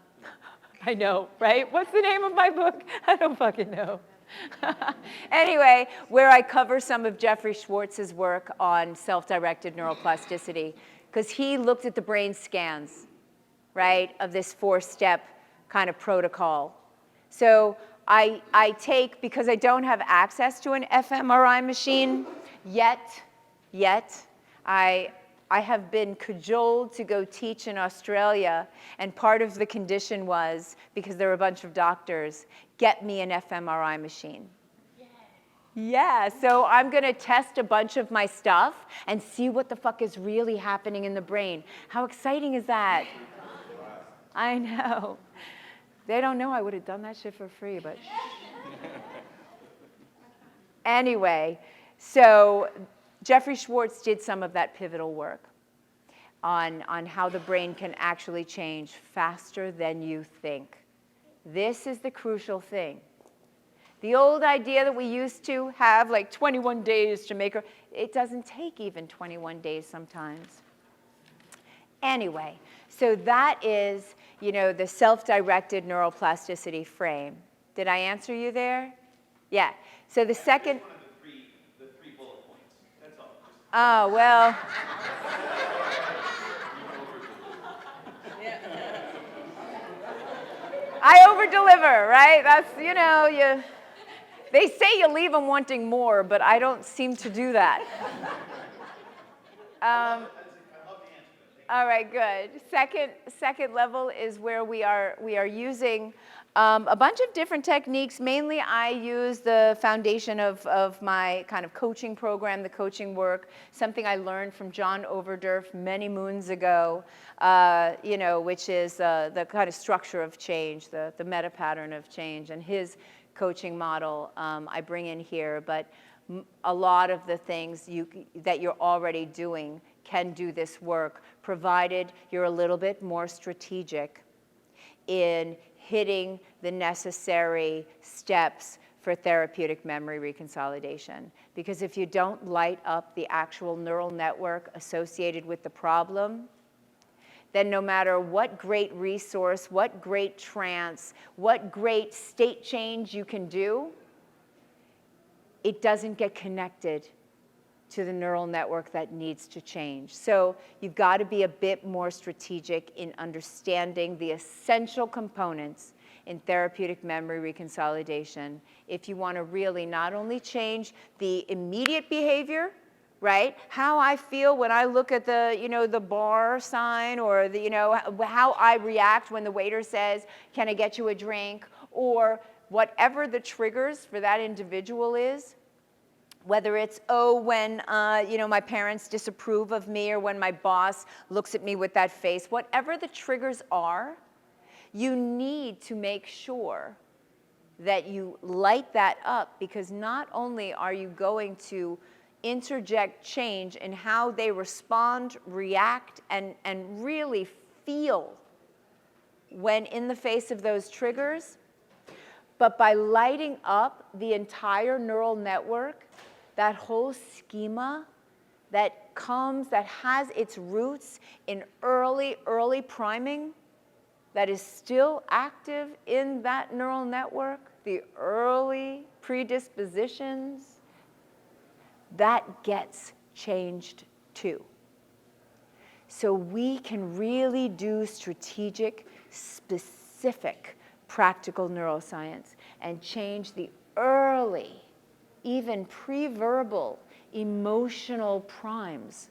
S1: know, right? What's the name of my book? I don't fucking know. Anyway, where I cover some of Jeffrey Schwartz's work on self-directed neuroplasticity, because he looked at the brain scans, right, of this 4-step kind of protocol. So I take, because I don't have access to an fMRI machine yet, I have been cajoled to go teach in Australia, and part of the condition was, because there were a bunch of doctors, get me an fMRI machine. Yeah, so I'm going to test a bunch of my stuff and see what the fuck is really happening in the brain. How exciting is that? I know. They don't know I would have done that shit for free, but anyway, so Jeffrey Schwartz did some of that pivotal work on how the brain can actually change faster than you think. This is the crucial thing. The old idea that we used to have, like 21 days to make it doesn't take even 21 days sometimes. Anyway, so that is, the self-directed neuroplasticity frame. Did I answer you there? Yeah. So the second.
S4: One of the three bullet points. That's all.
S1: Oh, well. I over-deliver, right? That's, they say you leave them wanting more, but I don't seem to do that. All right, good. Second level is where we are using a bunch of different techniques. Mainly, I use the foundation of my kind of coaching program, the coaching work, something I learned from John Overdurf many moons ago, which is the kind of structure of change, the meta pattern of change, and his coaching model I bring in here. But a lot of the things that you're already doing can do this work, provided you're a little bit more strategic in hitting the necessary steps for therapeutic memory reconsolidation. Because if you don't light up the actual neural network associated with the problem, then no matter what great resource, what great trance, what great state change you can do, it doesn't get connected to the neural network that needs to change. So you've got to be a bit more strategic in understanding the essential components in therapeutic memory reconsolidation if you want to really not only change the immediate behavior, right? How I feel when I look at the, the bar sign, or the, how I react when the waiter says, "Can I get you a drink?" Or whatever the triggers for that individual is. Whether it's, when, my parents disapprove of me, or when my boss looks at me with that face, whatever the triggers are, you need to make sure that you light that up, because not only are you going to interject change in how they respond, react, and really feel when in the face of those triggers, but by lighting up the entire neural network, that whole schema that has its roots in early priming, that is still active in that neural network, the early predispositions, that gets changed too. So we can really do strategic, specific, practical neuroscience and change the early, even pre-verbal emotional primes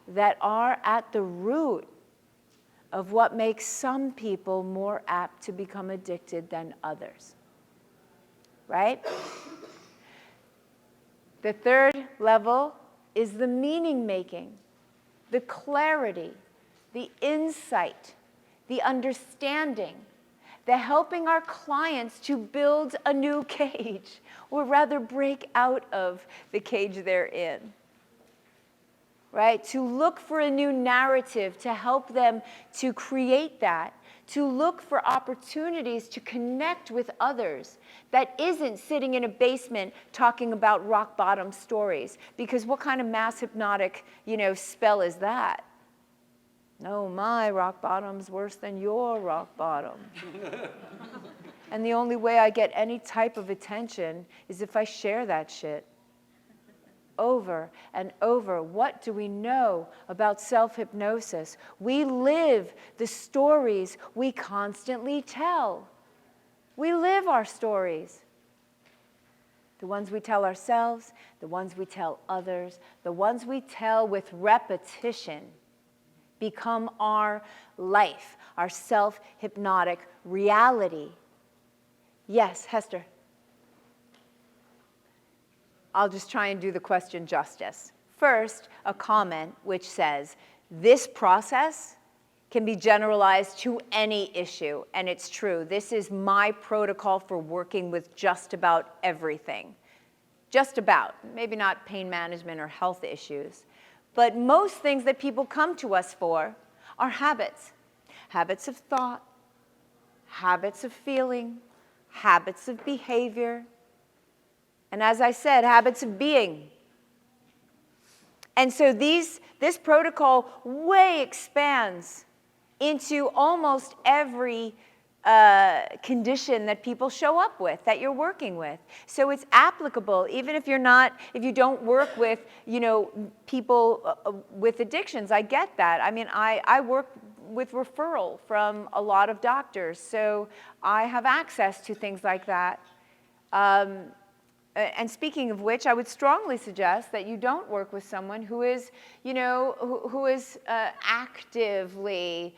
S1: that are at the root of what makes some people more apt to become addicted than others, right? The third level is the meaning making, the clarity, the insight, the understanding, the helping our clients to build a new cage, or rather break out of the cage they're in, right? To look for a new narrative to help them to create that, to look for opportunities to connect with others that isn't sitting in a basement talking about rock bottom stories. Because what kind of mass hypnotic, spell is that? No, my rock bottom's worse than your rock bottom. And the only way I get any type of attention is if I share that shit over and over. What do we know about self-hypnosis? We live the stories we constantly tell. We live our stories. The ones we tell ourselves, the ones we tell others, the ones we tell with repetition become our life, our self-hypnotic reality. Yes, Hester. I'll just try and do the question justice. First, a comment which says, this process can be generalized to any issue, and it's true. This is my protocol for working with just about everything. Just about, maybe not pain management or health issues, but most things that people come to us for are habits. Habits of thought, habits of feeling, habits of behavior, and as I said, habits of being. And so this protocol way expands into almost every condition that people show up with, that you're working with. So it's applicable, even if you don't work with, people with addictions. I get that. I mean, I work with referral from a lot of doctors, so I have access to things like that. And speaking of which, I would strongly suggest that you don't work with someone who is, who is actively,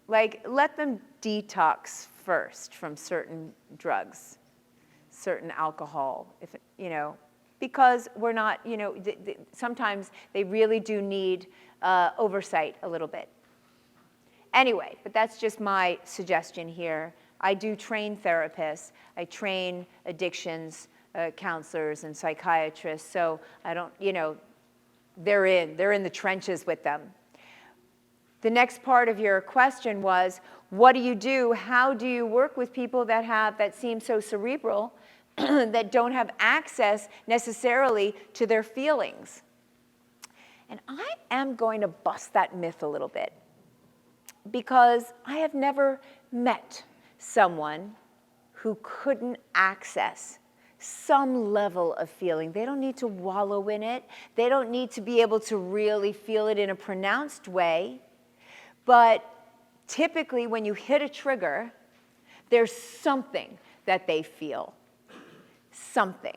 S1: let them detox first from certain drugs, certain alcohol, because we're not, sometimes they really do need oversight a little bit. Anyway, but that's just my suggestion here. I do train therapists. I train addictions counselors and psychiatrists. So I don't, they're in the trenches with them. The next part of your question was, what do you do? How do you work with people that seem so cerebral, that don't have access necessarily to their feelings? And I am going to bust that myth a little bit, because I have never met someone who couldn't access some level of feeling. They don't need to wallow in it. They don't need to be able to really feel it in a pronounced way. But typically when you hit a trigger, there's something that they feel. Something.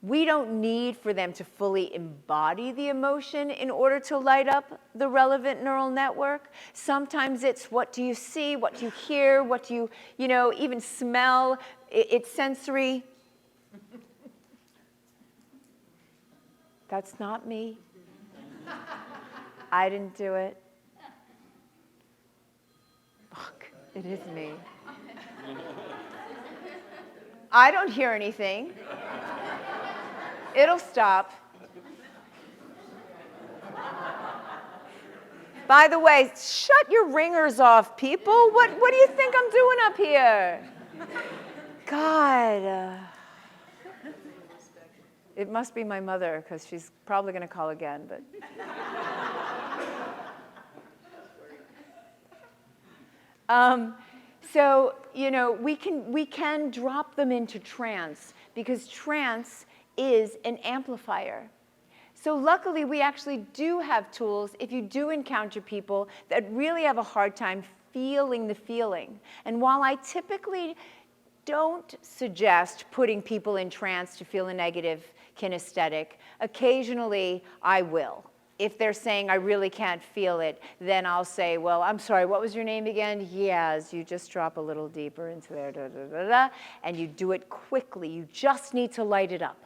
S1: We don't need for them to fully embody the emotion in order to light up the relevant neural network. Sometimes it's what do you see, what do you hear, what do you, even smell. It's sensory. That's not me. I didn't do it. Fuck, it is me. I don't hear anything. It'll stop. By the way, shut your ringers off, people. What do you think I'm doing up here? God. It must be my mother, because she's probably going to call again. But so, we can drop them into trance, because trance is an amplifier. So luckily, we actually do have tools if you do encounter people that really have a hard time feeling the feeling. And while I typically don't suggest putting people in trance to feel a negative kinesthetic, occasionally I will. If they're saying, I really can't feel it, then I'll say, well, I'm sorry, what was your name again? Yes, you just drop a little deeper into there, da, da, da, da, and you do it quickly. You just need to light it up.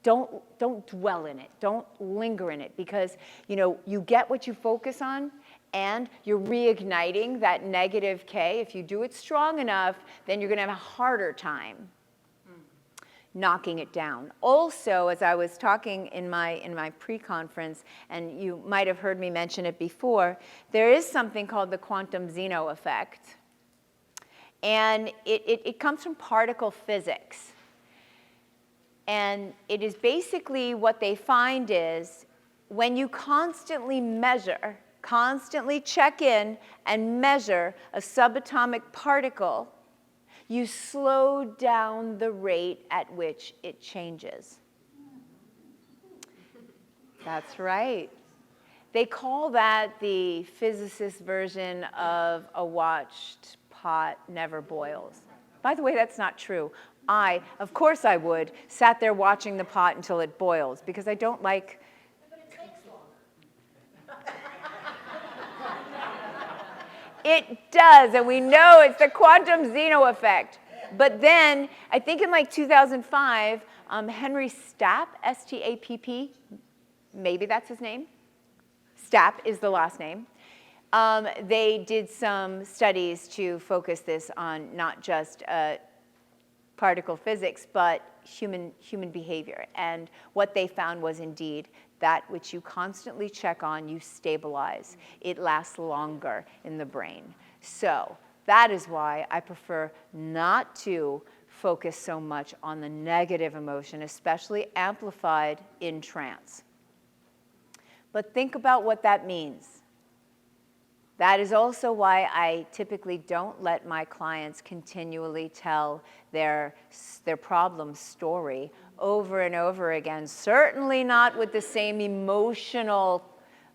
S1: Don't dwell in it. Don't linger in it, because you get what you focus on, and you're reigniting that negative K. If you do it strong enough, then you're going to have a harder time knocking it down. Also, as I was talking in my pre-conference, and you might have heard me mention it before, there is something called the quantum Zeno effect, and it comes from particle physics. And it is basically what they find is when you constantly measure, constantly check in and measure a subatomic particle, you slow down the rate at which it changes. That's right. They call that the physicist version of a watched pot never boils. By the way, that's not true. Of course I would, sat there watching the pot until it boils, because I don't like...
S3: But it takes longer.
S1: It does, and we know it's the quantum Zeno effect. But then, I think in 2005, Henry Stapp, S-T-A-P-P, maybe that's his name. Stapp is the last name. They did some studies to focus this on not just particle physics, but human behavior. And what they found was indeed that which you constantly check on, you stabilize. It lasts longer in the brain. So that is why I prefer not to focus so much on the negative emotion, especially amplified in trance. But think about what that means. That is also why I typically don't let my clients continually tell their problem story over and over again, certainly not with the same emotional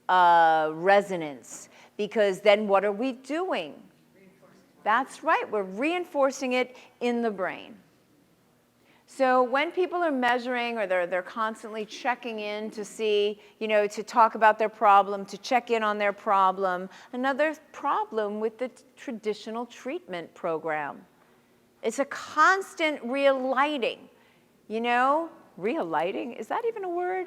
S1: resonance, because then what are we doing? That's right, we're reinforcing it in the brain. So when people are measuring, or they're constantly checking in to see, to talk about their problem, to check in on their problem, another problem with the traditional treatment program. It's a constant relighting, Relighting, is that even a word?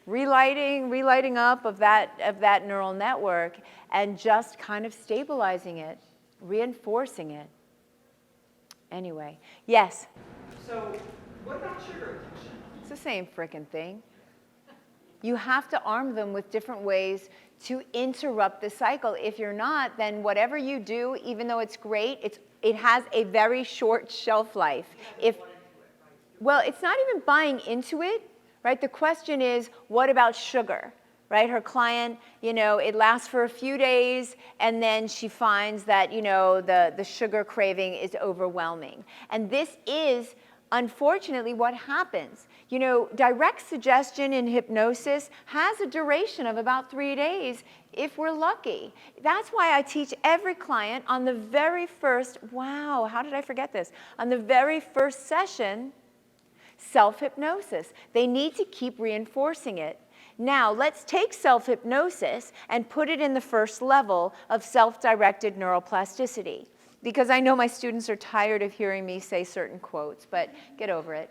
S1: Relighting up of that neural network, and just kind of stabilizing it, reinforcing it. Anyway, yes?
S5: So
S3: What about sugar addiction?
S1: It's the same frickin' thing. You have to arm them with different ways to interrupt the cycle. If you're not, then whatever you do, even though it's great, it has a very short shelf life. Well, it's not even buying into it, right? The question is, what about sugar, right? Her client, it lasts for a few days, and then she finds that, the sugar craving is overwhelming. And this is, unfortunately, what happens. Direct suggestion in hypnosis has a duration of about 3 days if we're lucky. That's why I teach every client on the very first, wow, how did I forget this? On the very first session, self-hypnosis. They need to keep reinforcing it. Now, let's take self-hypnosis and put it in the first level of self-directed neuroplasticity. Because I know my students are tired of hearing me say certain quotes, but get over it.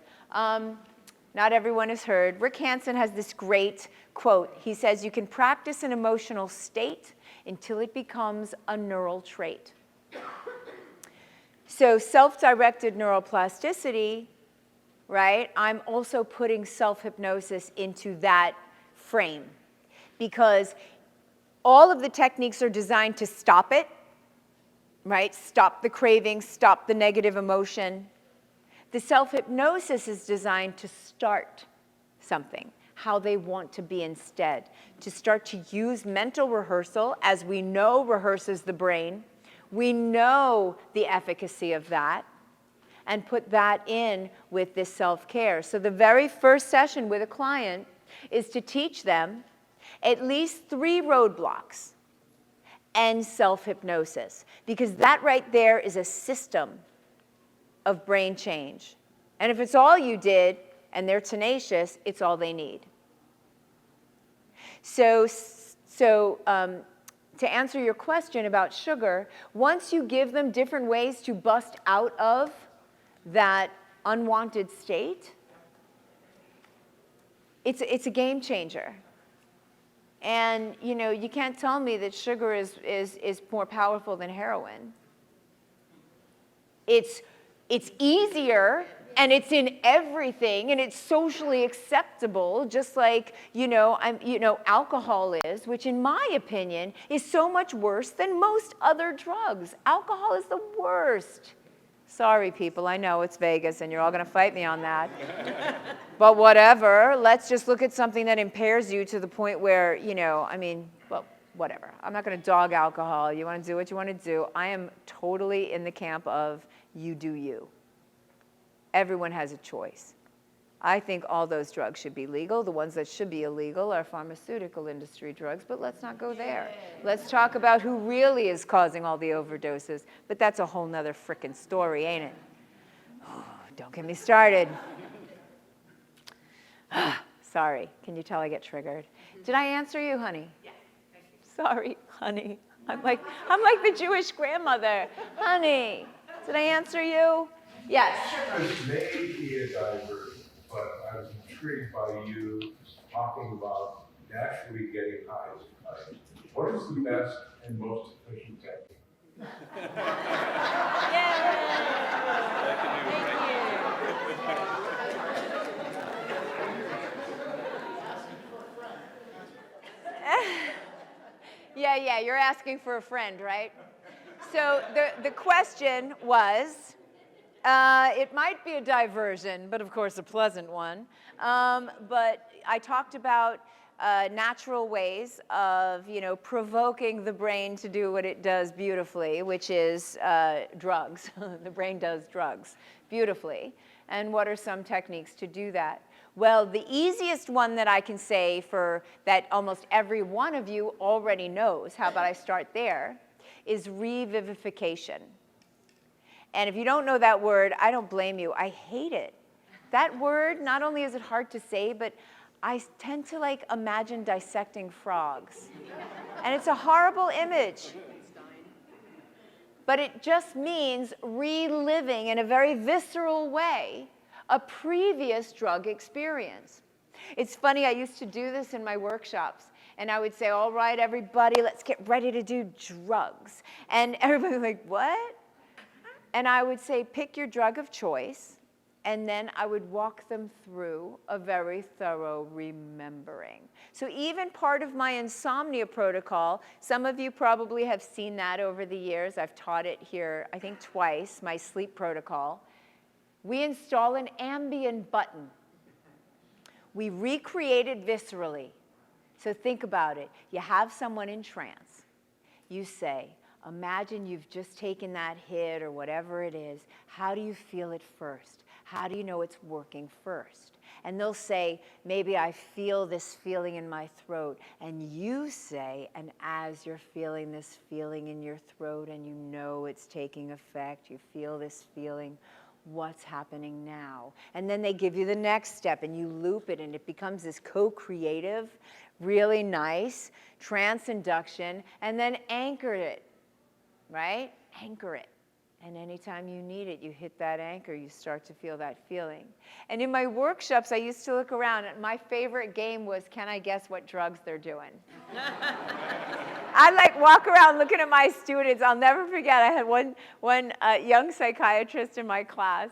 S1: Not everyone has heard. Rick Hansen has this great quote. He says, you can practice an emotional state until it becomes a neural trait. So self-directed neuroplasticity, right? I'm also putting self-hypnosis into that frame because all of the techniques are designed to stop it, right? Stop the craving, stop the negative emotion. The self-hypnosis is designed to start something, how they want to be instead, to start to use mental rehearsal, as we know rehearses the brain. We know the efficacy of that, and put that in with this self-care. So the very first session with a client is to teach them at least 3 roadblocks and self-hypnosis, because that right there is a system of brain change. And if it's all you did and they're tenacious, it's all they need. So to answer your question about sugar, once you give them different ways to bust out of that unwanted state, it's a game changer. And you can't tell me that sugar is more powerful than heroin. It's easier, and it's in everything, and it's socially acceptable, just like alcohol is, which in my opinion is so much worse than most other drugs. Alcohol is the worst. Sorry, people, I know it's Vegas, and you're all going to fight me on that. But whatever, let's just look at something that impairs you to the point where, well, whatever. I'm not going to dog alcohol. You want to do what you want to do. I am totally in the camp of you do you. Everyone has a choice. I think all those drugs should be legal. The ones that should be illegal are pharmaceutical industry drugs, but let's not go there. Let's talk about who really is causing all the overdoses, but that's a whole nother frickin' story, ain't it? Oh, don't get me started. Sorry, can you tell I get triggered? Did I answer you, honey?
S3: Yeah, thank you.
S1: Sorry, honey. I'm like the Jewish grandmother. Honey, did I answer you? Yes.
S5: This may be a diversion, but I was intrigued by you talking about naturally getting high as a kite. What is the best and most efficient technique?
S1: Yeah, you're asking for a friend, right? So the question was, it might be a diversion, but of course a pleasant one. But I talked about natural ways of, provoking the brain to do what it does beautifully, which is drugs. The brain does drugs beautifully. And what are some techniques to do that? Well, the easiest one that I can say for that almost every one of you already knows, how about I start there, is revivification. And if you don't know that word, I don't blame you. I hate it. That word, not only is it hard to say, but I tend to imagine dissecting frogs. And it's a horrible image. But it just means reliving in a very visceral way a previous drug experience. It's funny, I used to do this in my workshops. And I would say, all right, everybody, let's get ready to do drugs. And everybody was like, what? And I would say, pick your drug of choice. And then I would walk them through a very thorough remembering. So even part of my insomnia protocol, some of you probably have seen that over the years. I've taught it here, I think twice, my sleep protocol. We install an Ambien button. We recreate it viscerally. So think about it. You have someone in trance. You say, imagine you've just taken that hit or whatever it is. How do you feel it first? How do you know it's working first? And they'll say, maybe I feel this feeling in my throat. And you say, and as you're feeling this feeling in your throat and you know it's taking effect, you feel this feeling, what's happening now? And then they give you the next step and you loop it and it becomes this co-creative, really nice trance induction, and then anchor it, right? Anchor it. And anytime you need it, you hit that anchor, you start to feel that feeling. And in my workshops, I used to look around, and my favorite game was, can I guess what drugs they're doing? I'd like walk around looking at my students. I'll never forget, I had one young psychiatrist in my class,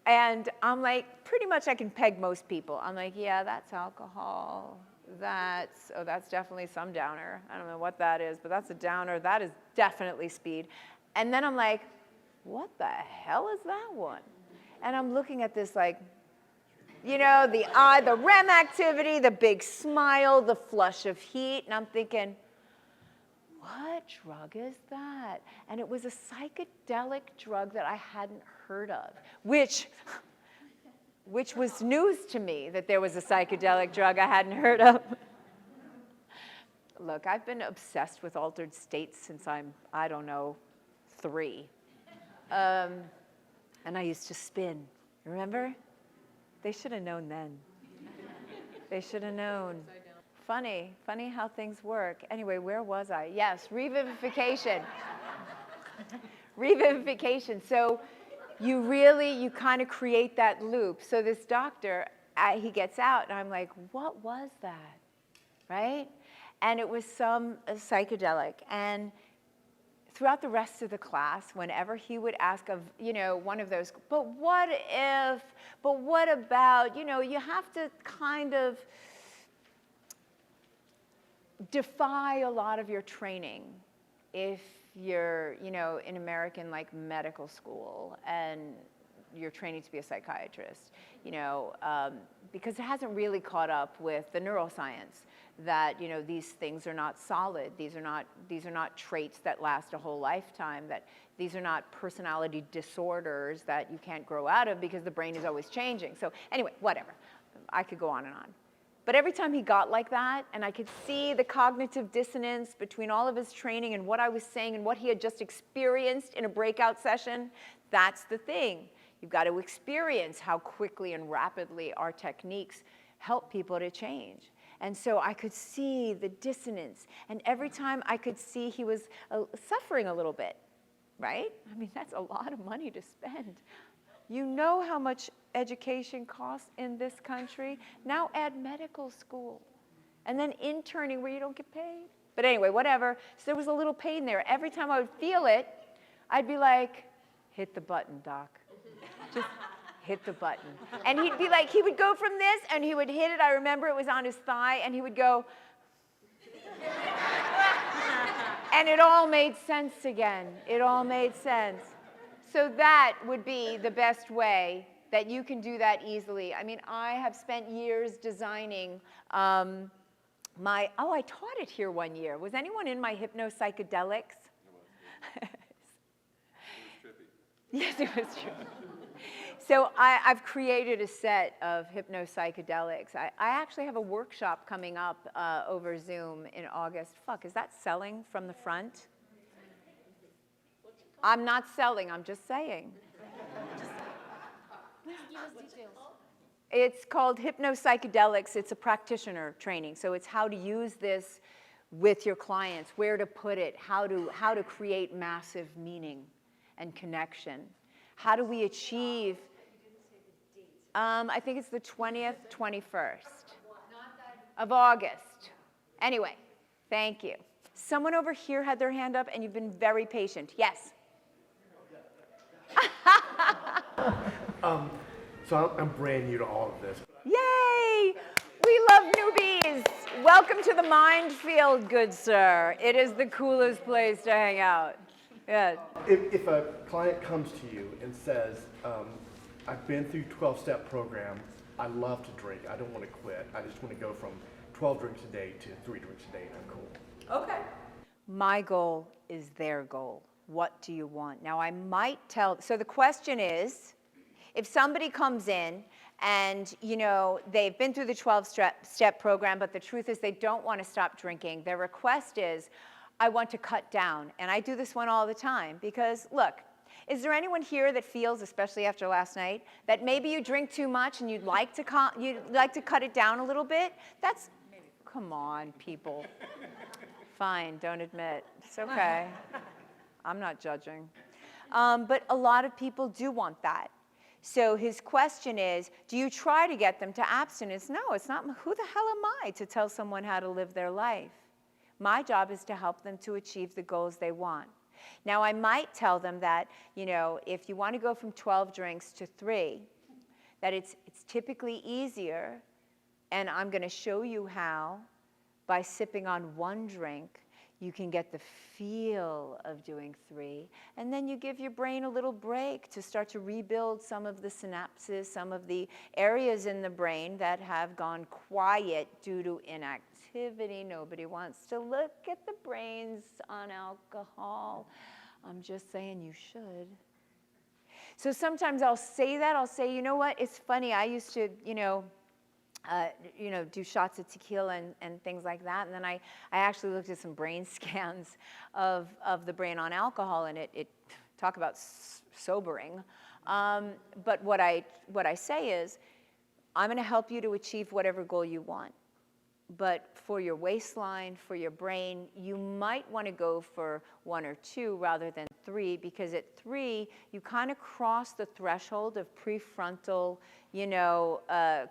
S1: and I'm like, pretty much I can peg most people. I'm like, yeah, that's alcohol. That's definitely some downer. I don't know what that is, but that's a downer. That is definitely speed. And then I'm like, what the hell is that one? And I'm looking at this like, you know, the eye, the REM activity, the big smile, the flush of heat. And I'm thinking, what drug is that? And it was a psychedelic drug that I hadn't heard of, which was news to me that there was a psychedelic drug I hadn't heard of. Look, I've been obsessed with altered states since I don't know, 3. And I used to spin. Remember? They should have known then. They should have known. Funny how things work. Anyway, where was I? Yes, revivification. Revivification. So you kind of create that loop. So this doctor, he gets out, and I'm like, what was that? Right? And it was some psychedelic. And throughout the rest of the class, whenever he would ask of, one of those, but what if, but what about, you have to kind of defy a lot of your training if you're, in American, like, medical school and you're training to be a psychiatrist, because it hasn't really caught up with the neuroscience that, these things are not solid. These are not traits that last a whole lifetime, that these are not personality disorders that you can't grow out of because the brain is always changing. So anyway, whatever. I could go on and on. But every time he got like that, and I could see the cognitive dissonance between all of his training and what I was saying and what he had just experienced in a breakout session, that's the thing. You've got to experience how quickly and rapidly our techniques help people to change. And so I could see the dissonance. And every time I could see he was suffering a little bit, right? I mean, that's a lot of money to spend. You know how much education costs in this country? Now add medical school. And then interning where you don't get paid. But anyway, whatever. So there was a little pain there. Every time I would feel it, I'd be like, hit the button, doc. Just hit the button. And he'd be like, he would go from this and he would hit it. I remember it was on his thigh, and he would go. And it all made sense again. It all made sense. So that would be the best way that you can do that easily. I mean, I have spent years designing I taught it here one year. Was anyone in my hypno-psychedelics? It was trippy. Yes, it was trippy. So I've created a set of hypno-psychedelics. I actually have a workshop coming up over Zoom in August. Fuck, is that selling from the front? I'm not selling, I'm just saying.
S6: Please give us details.
S1: It's called hypno-psychedelics. It's a practitioner training. So it's how to use this with your clients, where to put it, how to create massive meaning and connection. How do we achieve? I think it's the 20th, 21st of August. Anyway, thank you. Someone over here had their hand up, and you've been very patient. Yes?
S6: So I'm brand new to all of this.
S1: Yay! We love newbies. Welcome to the minefield, good sir. It is the coolest place to hang out. Yeah.
S6: If a client comes to you and says, I've been through 12-step program, I love to drink, I don't want to quit, I just want to go from 12 drinks a day to 3 drinks a day and I'm cool.
S1: Okay. My goal is their goal. What do you want? Now, I might tell, so the question is, if somebody comes in and, they've been through the 12-step program, but the truth is they don't want to stop drinking, their request is, I want to cut down. And I do this one all the time because, look, is there anyone here that feels, especially after last night, that maybe you drink too much and you'd like to cut it down a little bit? Come on, people. Fine, don't admit. It's okay. I'm not judging. But a lot of people do want that. So his question is, do you try to get them to abstinence? No, it's not. Who the hell am I to tell someone how to live their life? My job is to help them to achieve the goals they want. Now, I might tell them that, if you want to go from 12 drinks to 3, that it's typically easier, and I'm going to show you how, by sipping on 1 drink, you can get the feel of doing 3, and then you give your brain a little break to start to rebuild some of the synapses, some of the areas in the brain that have gone quiet due to inactivity. Nobody wants to look at the brains on alcohol. I'm just saying you should. So sometimes I'll say that. I'll say, you know what? It's funny. I used to, do shots of tequila and things like that. And then I actually looked at some brain scans of the brain on alcohol, and it talk about sobering. But what I say is, I'm going to help you to achieve whatever goal you want. But for your waistline, for your brain, you might want to go for 1 or 2 rather than 3, because at 3, you kind of cross the threshold of prefrontal,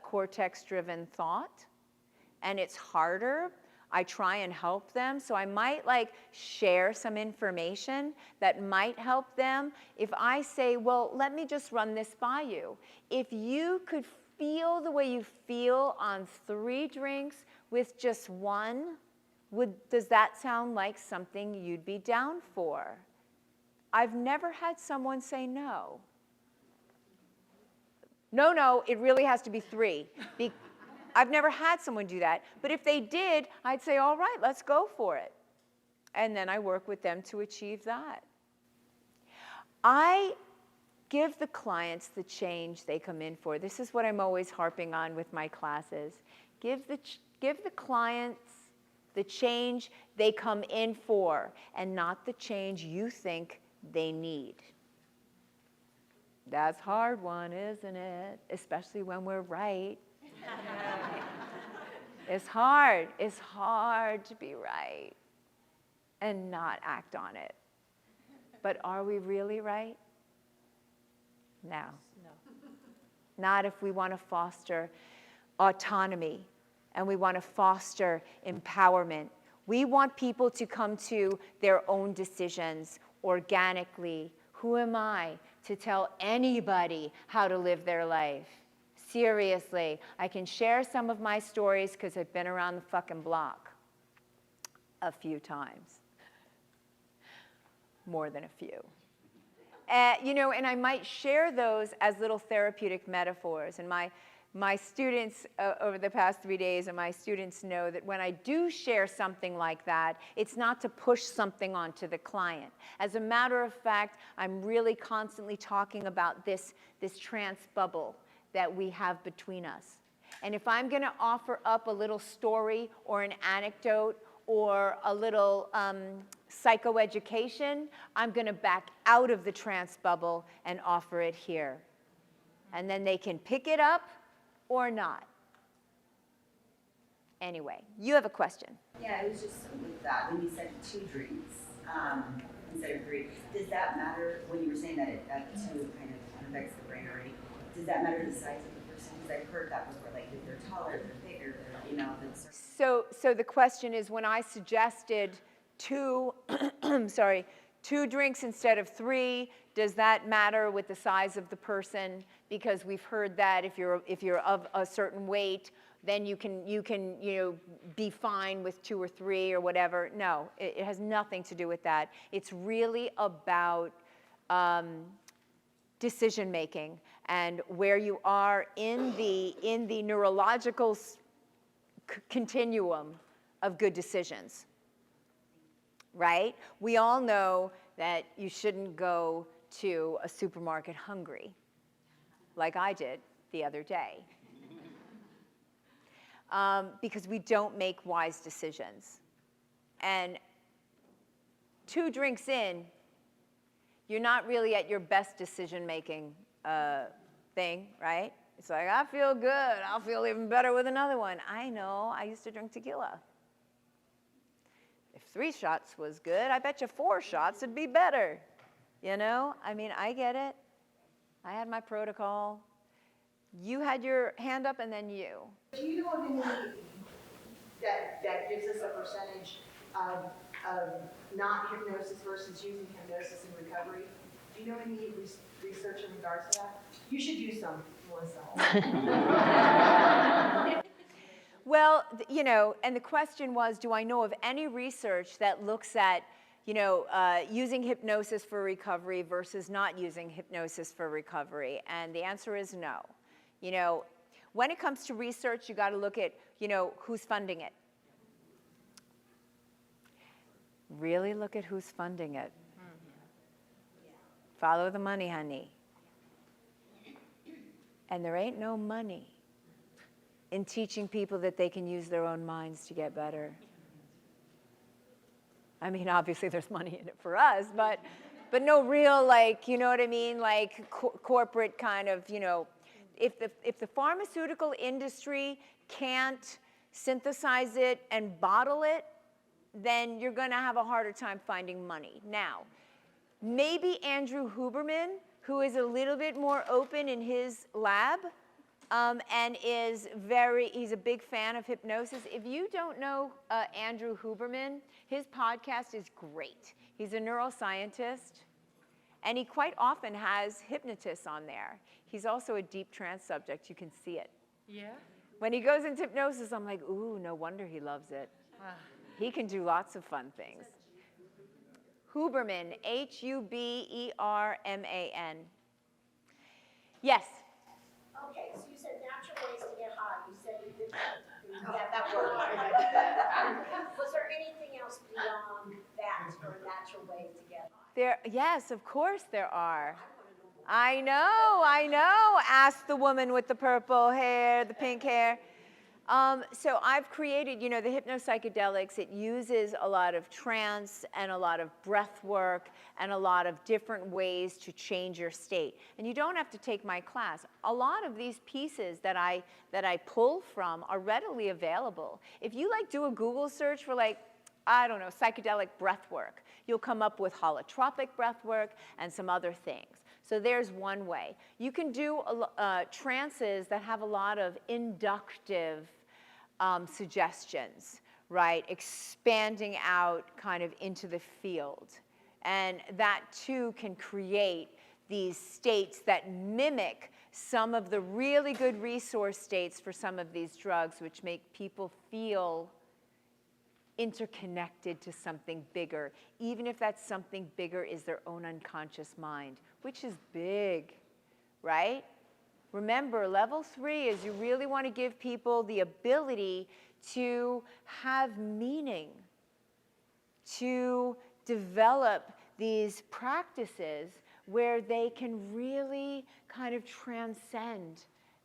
S1: cortex-driven thought, and it's harder. I try and help them, so I might share some information that might help them. If I say, well, let me just run this by you. If you could feel the way you feel on 3 drinks with just 1, does that sound like something you'd be down for? I've never had someone say no. No, it really has to be 3. I've never had someone do that. But if they did, I'd say, all right, let's go for it. And then I work with them to achieve that. I give the clients the change they come in for. This is what I'm always harping on with my classes. Give the clients the change they come in for, and not the change you think they need. That's a hard one, isn't it? Especially when we're right. It's hard. It's hard to be right and not act on it. But are we really right? No. Not if we want to foster autonomy and we want to foster empowerment. We want people to come to their own decisions organically. Who am I to tell anybody how to live their life? Seriously, I can share some of my stories because I've been around the fucking block a few times. More than a few. And I might share those as little therapeutic metaphors. And my students over the past 3 days, and my students know that when I do share something like that, it's not to push something onto the client. As a matter of fact, I'm really constantly talking about this trance bubble that we have between us. And if I'm going to offer up a little story or an anecdote or a little psychoeducation, I'm going to back out of the trance bubble and offer it here. And then they can pick it up or not. Anyway, you have a question.
S7: Yeah, it was just with that, when you said 2 drinks instead of 3, does that matter when you were saying that that 2 kind of affects the brain already? Does that matter the size of the person? Because I've heard that before, like if they're taller, they're bigger,
S1: So the question is, when I suggested 2 drinks instead of 3, does that matter with the size of the person? because we've heard that if you're of a certain weight, then you can be fine with 2 or 3 or whatever. No, it has nothing to do with that. It's really about decision making and where you are in the neurological continuum of good decisions. Right? We all know that you shouldn't go to a supermarket hungry, like I did the other day, because we don't make wise decisions. And 2 drinks in, you're not really at your best decision-making thing, right? It's like, I feel good. I'll feel even better with another one. I know. I used to drink tequila. If 3 shots was good, I bet you 4 shots would be better. You know? I mean, I get it. I had my protocol. You had your hand up, and then you.
S3: Do you know of any that gives us a percentage of not hypnosis versus using hypnosis in recovery? Do you know any research in regards to that? You should do some, Melissa.
S1: Well, and the question was, do I know of any research that looks at, using hypnosis for recovery versus not using hypnosis for recovery? And the answer is no. When it comes to research, you got to look at, who's funding it. Really look at who's funding it. Follow the money, honey. And there ain't no money in teaching people that they can use their own minds to get better. I mean, obviously there's money in it for us, but no real, corporate kind of, if the pharmaceutical industry can't synthesize it and bottle it, then you're going to have a harder time finding money. Now, maybe Andrew Huberman, who is a little bit more open in his lab, and he's a big fan of hypnosis. If you don't know Andrew Huberman, his podcast is great. He's a neuroscientist, and he quite often has hypnotists on there. He's also a deep trance subject. You can see it.
S8: Yeah?
S1: When he goes into hypnosis, I'm like, ooh, no wonder he loves it. He can do lots of fun things. Huberman, Huberman. Yes?
S2: Okay, so you said natural ways to get high. You said you did that.
S3: Yeah, that worked.
S2: Was there anything else beyond that for natural ways to get high?
S1: Yes, of course there are. I know. Ask the woman with the purple hair, the pink hair. So I've created, the hypnopsychedelics. It uses a lot of trance and a lot of breath work and a lot of different ways to change your state. And you don't have to take my class. A lot of these pieces that I pull from are readily available. If you do a Google search for psychedelic breath work, you'll come up with holotropic breath work and some other things. So there's one way. You can do trances that have a lot of inductive suggestions, right? Expanding out kind of into the field. And that too can create these states that mimic some of the really good resource states for some of these drugs, which make people feel interconnected to something bigger, even if that something bigger is their own unconscious mind, which is big, right? Remember, level 3 is you really want to give people the ability to have meaning, to develop these practices where they can really kind of transcend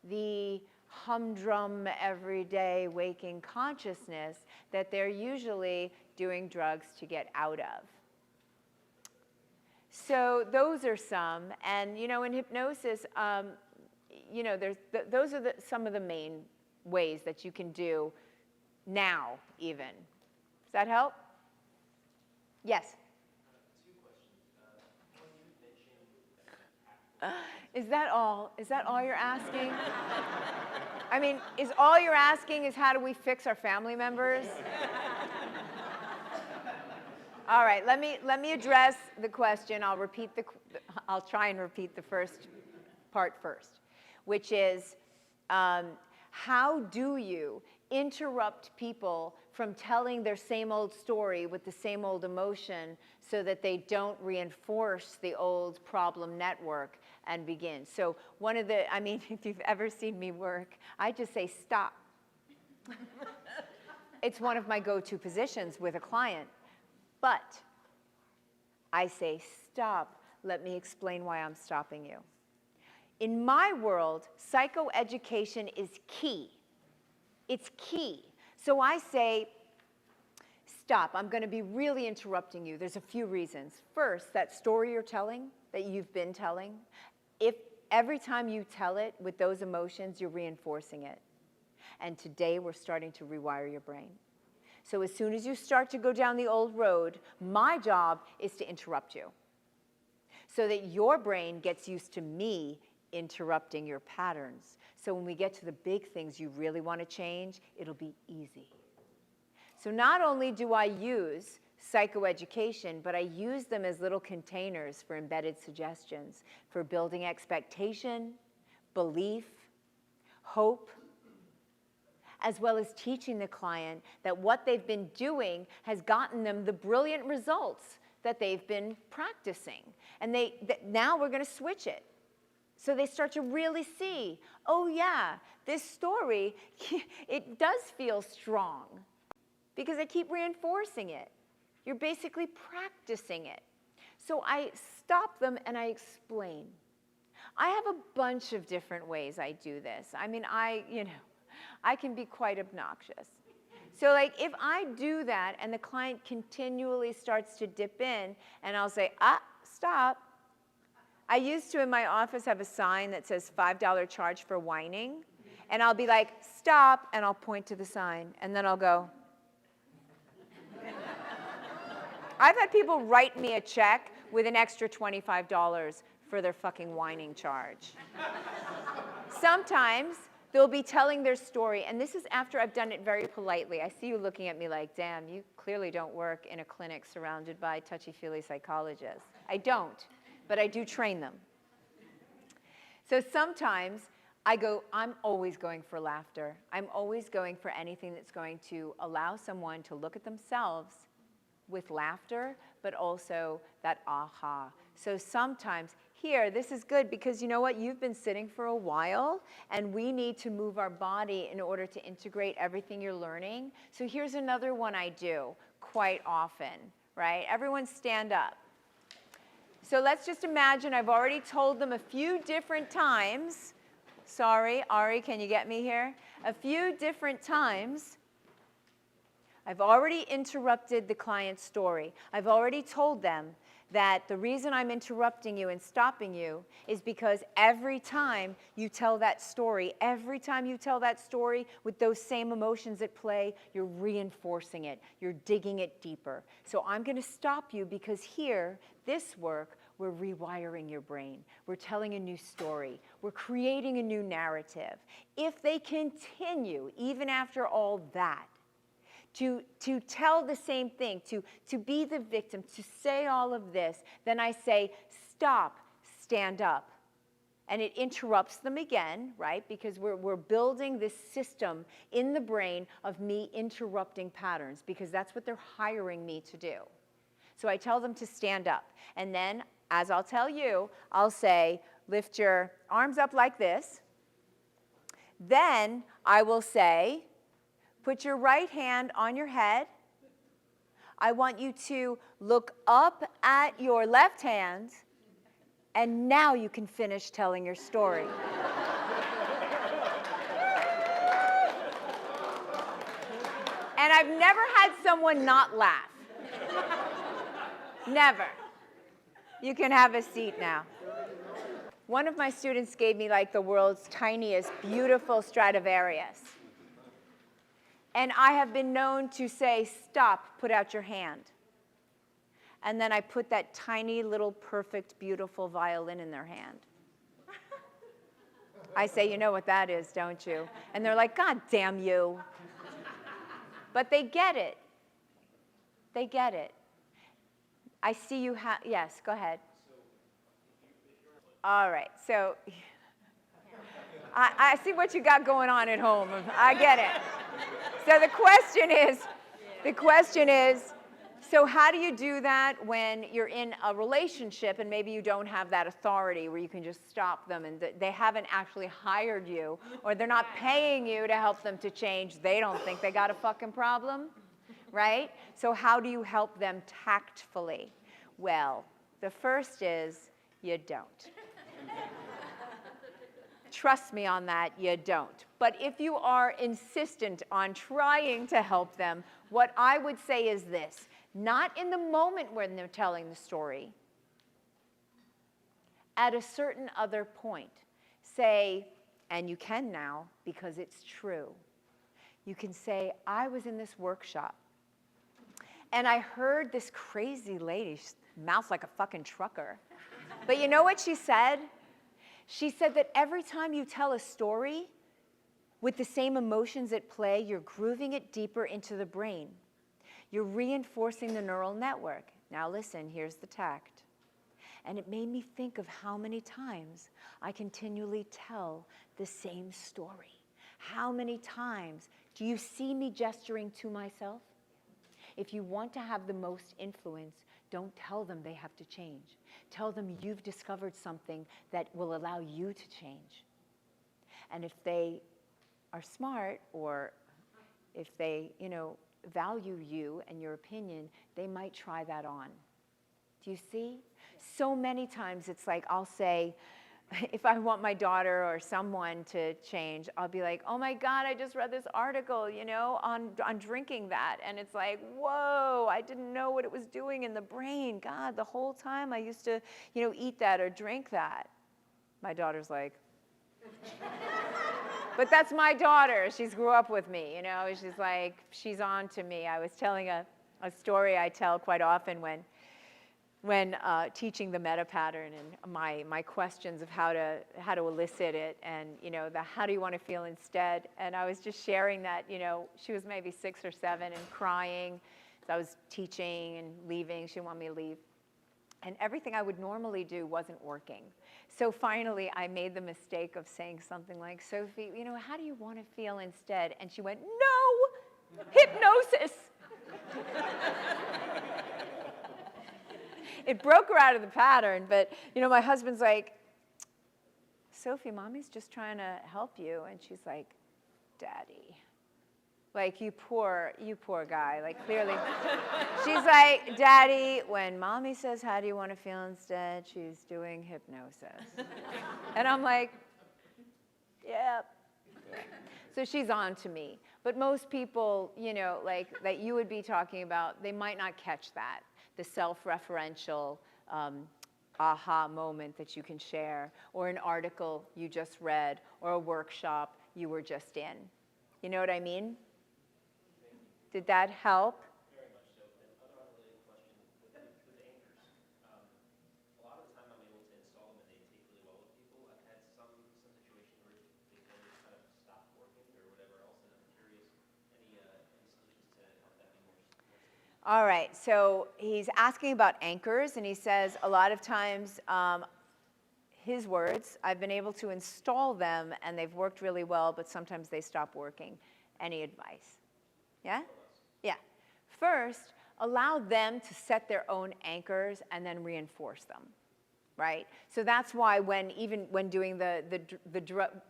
S1: the humdrum, everyday waking consciousness that they're usually doing drugs to get out of. So those are some, and in hypnosis, those are some of the main ways that you can do now, even. Does that help? Yes?
S9: 2 questions.
S1: Is that all? Is that all you're asking? I mean, is all you're asking is how do we fix our family members? All right, let me address the question. I'll try and repeat the first part first. which is how do you interrupt people from telling their same old story with the same old emotion so that they don't reinforce the old problem network and begin. So one of the, I mean, if you've ever seen me work, I just say stop. It's one of my go-to positions with a client. But I say stop, let me explain why I'm stopping you. In my world, psychoeducation is key. It's key. So I say, stop, I'm going to be really interrupting you. There's a few reasons. First, that story you're telling, that you've been telling, if every time you tell it with those emotions, you're reinforcing it. And today we're starting to rewire your brain. So as soon as you start to go down the old road, my job is to interrupt you so that your brain gets used to me interrupting your patterns. So when we get to the big things you really want to change, it'll be easy. So not only do I use psychoeducation, but I use them as little containers for embedded suggestions, for building expectation, belief, hope, as well as teaching the client that what they've been doing has gotten them the brilliant results that they've been practicing. And now we're going to switch it. So they start to really see, oh yeah, this story, it does feel strong because I keep reinforcing it. You're basically practicing it. So I stop them and I explain. I have a bunch of different ways I do this. I mean, I can be quite obnoxious. So like if I do that and the client continually starts to dip in and I'll say, stop. I used to in my office have a sign that says $5 charge for whining. And I'll be like, stop, and I'll point to the sign. And then I'll go. I've had people write me a check with an extra $25 for their fucking whining charge. Sometimes they'll be telling their story, and this is after I've done it very politely. I see you looking at me like, damn, you clearly don't work in a clinic surrounded by touchy-feely psychologists. I don't, but I do train them. So sometimes I'm always going for laughter. I'm always going for anything that's going to allow someone to look at themselves with laughter, but also that aha. So sometimes, here, this is good because you know what? You've been sitting for a while, and we need to move our body in order to integrate everything you're learning. So here's another one I do quite often, right? Everyone stand up. So let's just imagine I've already told them a few different times. Sorry, Ari, can you get me here? A few different times. I've already interrupted the client's story. I've already told them that the reason I'm interrupting you and stopping you is because every time you tell that story with those same emotions at play, you're reinforcing it. You're digging it deeper. So I'm going to stop you because here, this work, we're rewiring your brain. We're telling a new story. We're creating a new narrative. If they continue, even after all that, to tell the same thing, to be the victim, to say all of this, then I say, stop, stand up. And it interrupts them again, right? Because we're building this system in the brain of me interrupting patterns, because that's what they're hiring me to do. So I tell them to stand up. And then, as I'll tell you, I'll say, lift your arms up like this. Then I will say, put your right hand on your head. I want you to look up at your left hand, and now you can finish telling your story. And I've never had someone not laugh. Never. You can have a seat now. One of my students gave me like the world's tiniest, beautiful Stradivarius. And I have been known to say, stop, put out your hand. And then I put that tiny little perfect, beautiful violin in their hand. I say, you know what that is, don't you? And they're like, God damn you. But they get it. They get it. I see you have, yes, go ahead. All right, so I see what you got going on at home. I get it. So the question is, so how do you do that when you're in a relationship and maybe you don't have that authority where you can just stop them and they haven't actually hired you or they're not paying you to help them to change? They don't think they got a fucking problem, right? So how do you help them tactfully? Well, the first is you don't. Trust me on that, you don't. But if you are insistent on trying to help them, what I would say is this: not in the moment when they're telling the story, at a certain other point. Say, and you can now because it's true. You can say, I was in this workshop and I heard this crazy lady, mouth like a fucking trucker. But you know what she said? She said that every time you tell a story with the same emotions at play, you're grooving it deeper into the brain. You're reinforcing the neural network. Now listen, here's the tact. And it made me think of how many times I continually tell the same story. How many times do you see me gesturing to myself? If you want to have the most influence, don't tell them they have to change. Tell them you've discovered something that will allow you to change. And if they are smart, or if they, value you and your opinion, they might try that on. Do you see? So many times it's like I'll say, if I want my daughter or someone to change, I'll be like, oh my God, I just read this article, on drinking that. And it's like, whoa, I didn't know what it was doing in the brain. God, the whole time I used to, eat that or drink that. My daughter's like, but that's my daughter. She's grew up with me, She's like, she's on to me. I was telling a story I tell quite often when teaching the meta pattern and my questions of how to elicit it, and the how do you want to feel instead. And I was just sharing that she was maybe 6 or 7 and crying. So I was teaching and leaving. She didn't want me to leave. And everything I would normally do wasn't working. So finally, I made the mistake of saying something like, Sophie, how do you want to feel instead? And she went, no, hypnosis. It broke her out of the pattern, but, my husband's like, Sophie, mommy's just trying to help you. And she's like, Daddy. Like, you poor guy, like, clearly. She's like, Daddy, when mommy says, how do you want to feel instead, she's doing hypnosis. And I'm like, yep. Yeah. So she's on to me. But most people, like, that you would be talking about, they might not catch that. The self-referential aha moment that you can share, or an article you just read, or a workshop you were just in. You know what I mean? Did that help?
S8: Very much so. Another unrelated question with anchors. A lot of the time I'm able to install them and they take really well with people. I've had some situation where they kind of stop working or whatever else, and I'm curious, any solutions to help that be more successful?
S1: All right, so he's asking about anchors, and he says a lot of times, his words, I've been able to install them and they've worked really well, but sometimes they stop working. Any advice? Yeah? Yeah. First, allow them to set their own anchors and then reinforce them, right? So that's why even when doing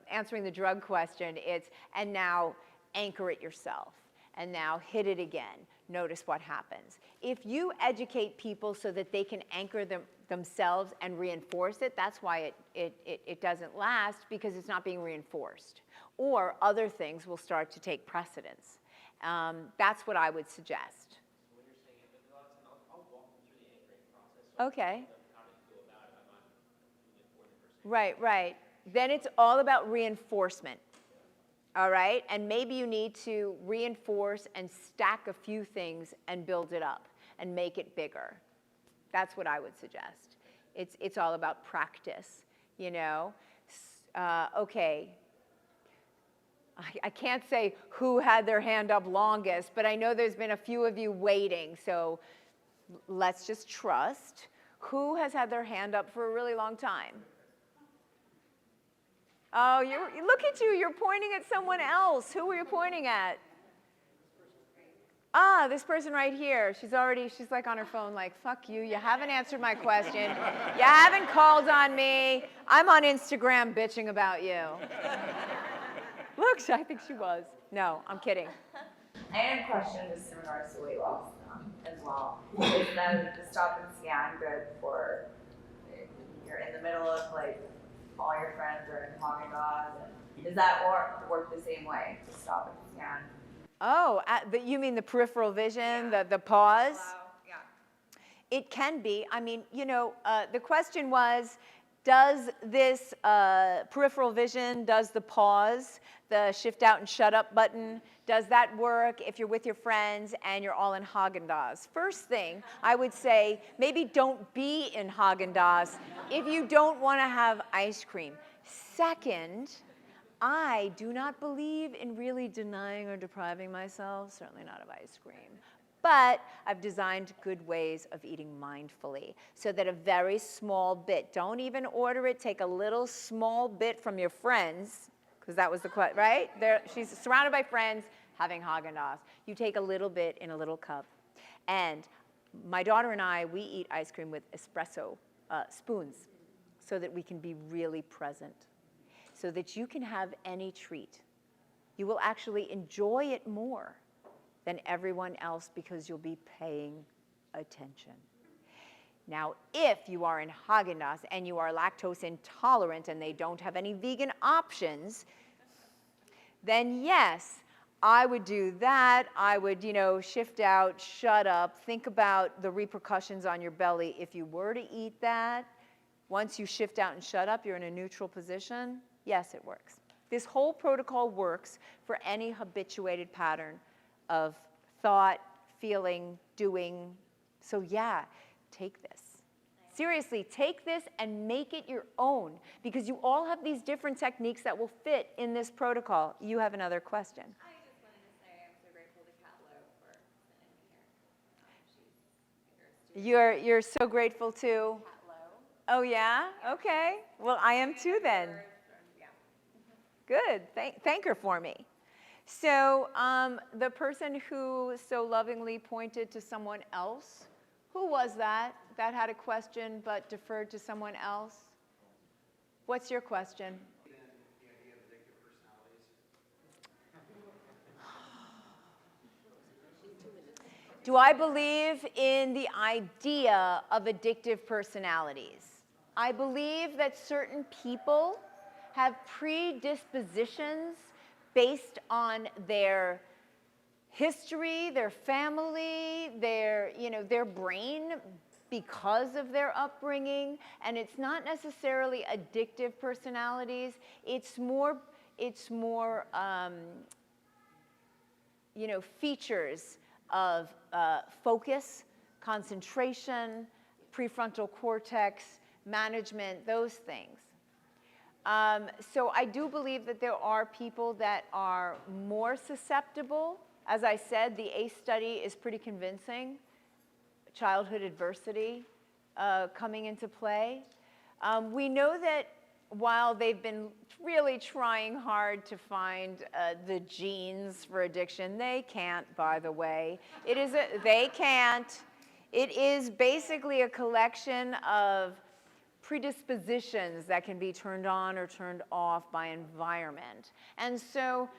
S1: answering the drug question, it's, and now anchor it yourself, and now hit it again. Notice what happens. If you educate people so that they can anchor themselves and reinforce it, that's why it doesn't last, because it's not being reinforced. Or other things will start to take precedence. That's what I would suggest.
S8: So when you're saying it, but a lot of times I'll walk them through the anchoring process. So
S1: Okay.
S8: how to go about it. I'm not doing it for them per se.
S1: Right. Then it's all about reinforcement. All right? And maybe you need to reinforce and stack a few things and build it up and make it bigger. That's what I would suggest. It's all about practice, Okay. I can't say who had their hand up longest, but I know there's been a few of you waiting, so let's just trust. Who has had their hand up for a really long time? Oh, look at you. You're pointing at someone else. Who were you pointing at? Ah, this person right here. She's like on her phone like, fuck you. You haven't answered my question. You haven't called on me. I'm on Instagram bitching about you. Look, I think she was. No, I'm kidding.
S9: I had a question just in regards to weight loss as well. Is the stop and scan good for if you're in the middle of like all your friends are in Haagen-Dazs? Does that work the same way to stop and scan?
S1: Oh, you mean the peripheral vision, the pause?
S9: Yeah.
S1: It can be. I mean, the question was, does this peripheral vision, does the pause, the shift out and shut up button, does that work if you're with your friends and you're all in Haagen-Dazs? First thing, I would say maybe don't be in Haagen-Dazs if you don't want to have ice cream. Second, I do not believe in really denying or depriving myself, certainly not of ice cream. But I've designed good ways of eating mindfully so that a very small bit, don't even order it, take a little small bit from your friends, because that was the question, right? She's surrounded by friends having Haagen-Dazs. You take a little bit in a little cup. And my daughter and I, we eat ice cream with espresso spoons so that we can be really present, so that you can have any treat. You will actually enjoy it more than everyone else because you'll be paying attention. Now, if you are in Haagen-Dazs and you are lactose intolerant and they don't have any vegan options, then yes, I would do that. I would, shift out, shut up, think about the repercussions on your belly. If you were to eat that, once you shift out and shut up, you're in a neutral position. Yes, it works. This whole protocol works for any habituated pattern of thought, feeling, doing. So yeah, take this. Seriously, take this and make it your own, because you all have these different techniques that will fit in this protocol. You have another question.
S9: I just wanted to say I'm so grateful to Kat Lowe for sending me here.
S1: You're so grateful to?
S9: Kat Lowe.
S1: Oh yeah? Okay. Well, I am too then.
S9: Yeah.
S1: Good. Thank her for me. So the person who so lovingly pointed to someone else, who was that had a question but deferred to someone else? What's your question?
S10: The idea of addictive personalities.
S1: Do I believe in the idea of addictive personalities? I believe that certain people have predispositions based on their history, their family, their brain, because of their upbringing, and it's not necessarily addictive personalities. It's more features of focus, concentration, prefrontal cortex, management, those things. So I do believe that there are people that are more susceptible. As I said, the ACE study is pretty convincing. Childhood adversity coming into play. We know that while they've been really trying hard to find the genes for addiction, they can't, by the way. They can't. It is basically a collection of predispositions that can be turned on or turned off by environment. And so,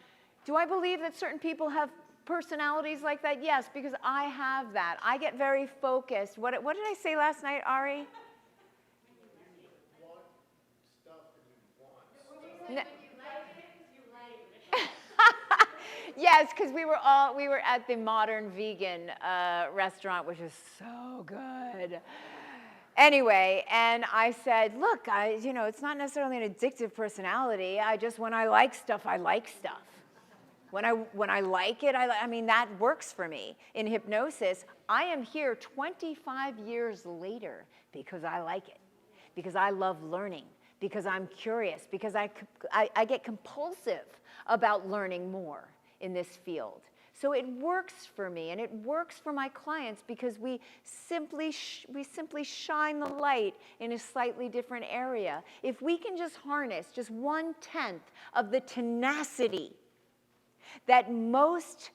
S1: do I believe that certain people have personalities like that? Yes, because I have that. I get very focused. What did I say last night, Ari?
S10: You want stuff and you want stuff.
S1: Yes, because we were at the Modern Vegan restaurant, which is so good. Anyway, and I said, look, it's not necessarily an addictive personality. When I like stuff, I like stuff. When I like it, I mean, that works for me. In hypnosis, I am here 25 years later because I like it, because I love learning, because I'm curious, because I get compulsive about learning more in this field. So it works for me and it works for my clients because we simply shine the light in a slightly different area. If we can just harness just 1/10 of the tenacity that most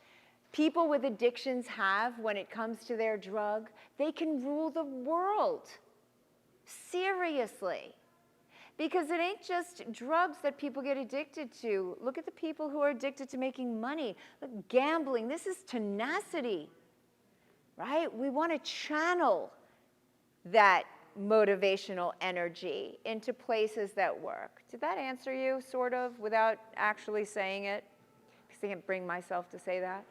S1: people with addictions have when it comes to their drug, they can rule the world. Seriously. Because it ain't just drugs that people get addicted to. Look at the people who are addicted to making money. Look, gambling, this is tenacity, right? We want to channel that motivational energy into places that work. Did that answer you, sort of, without actually saying it? Because I can't bring myself to say that.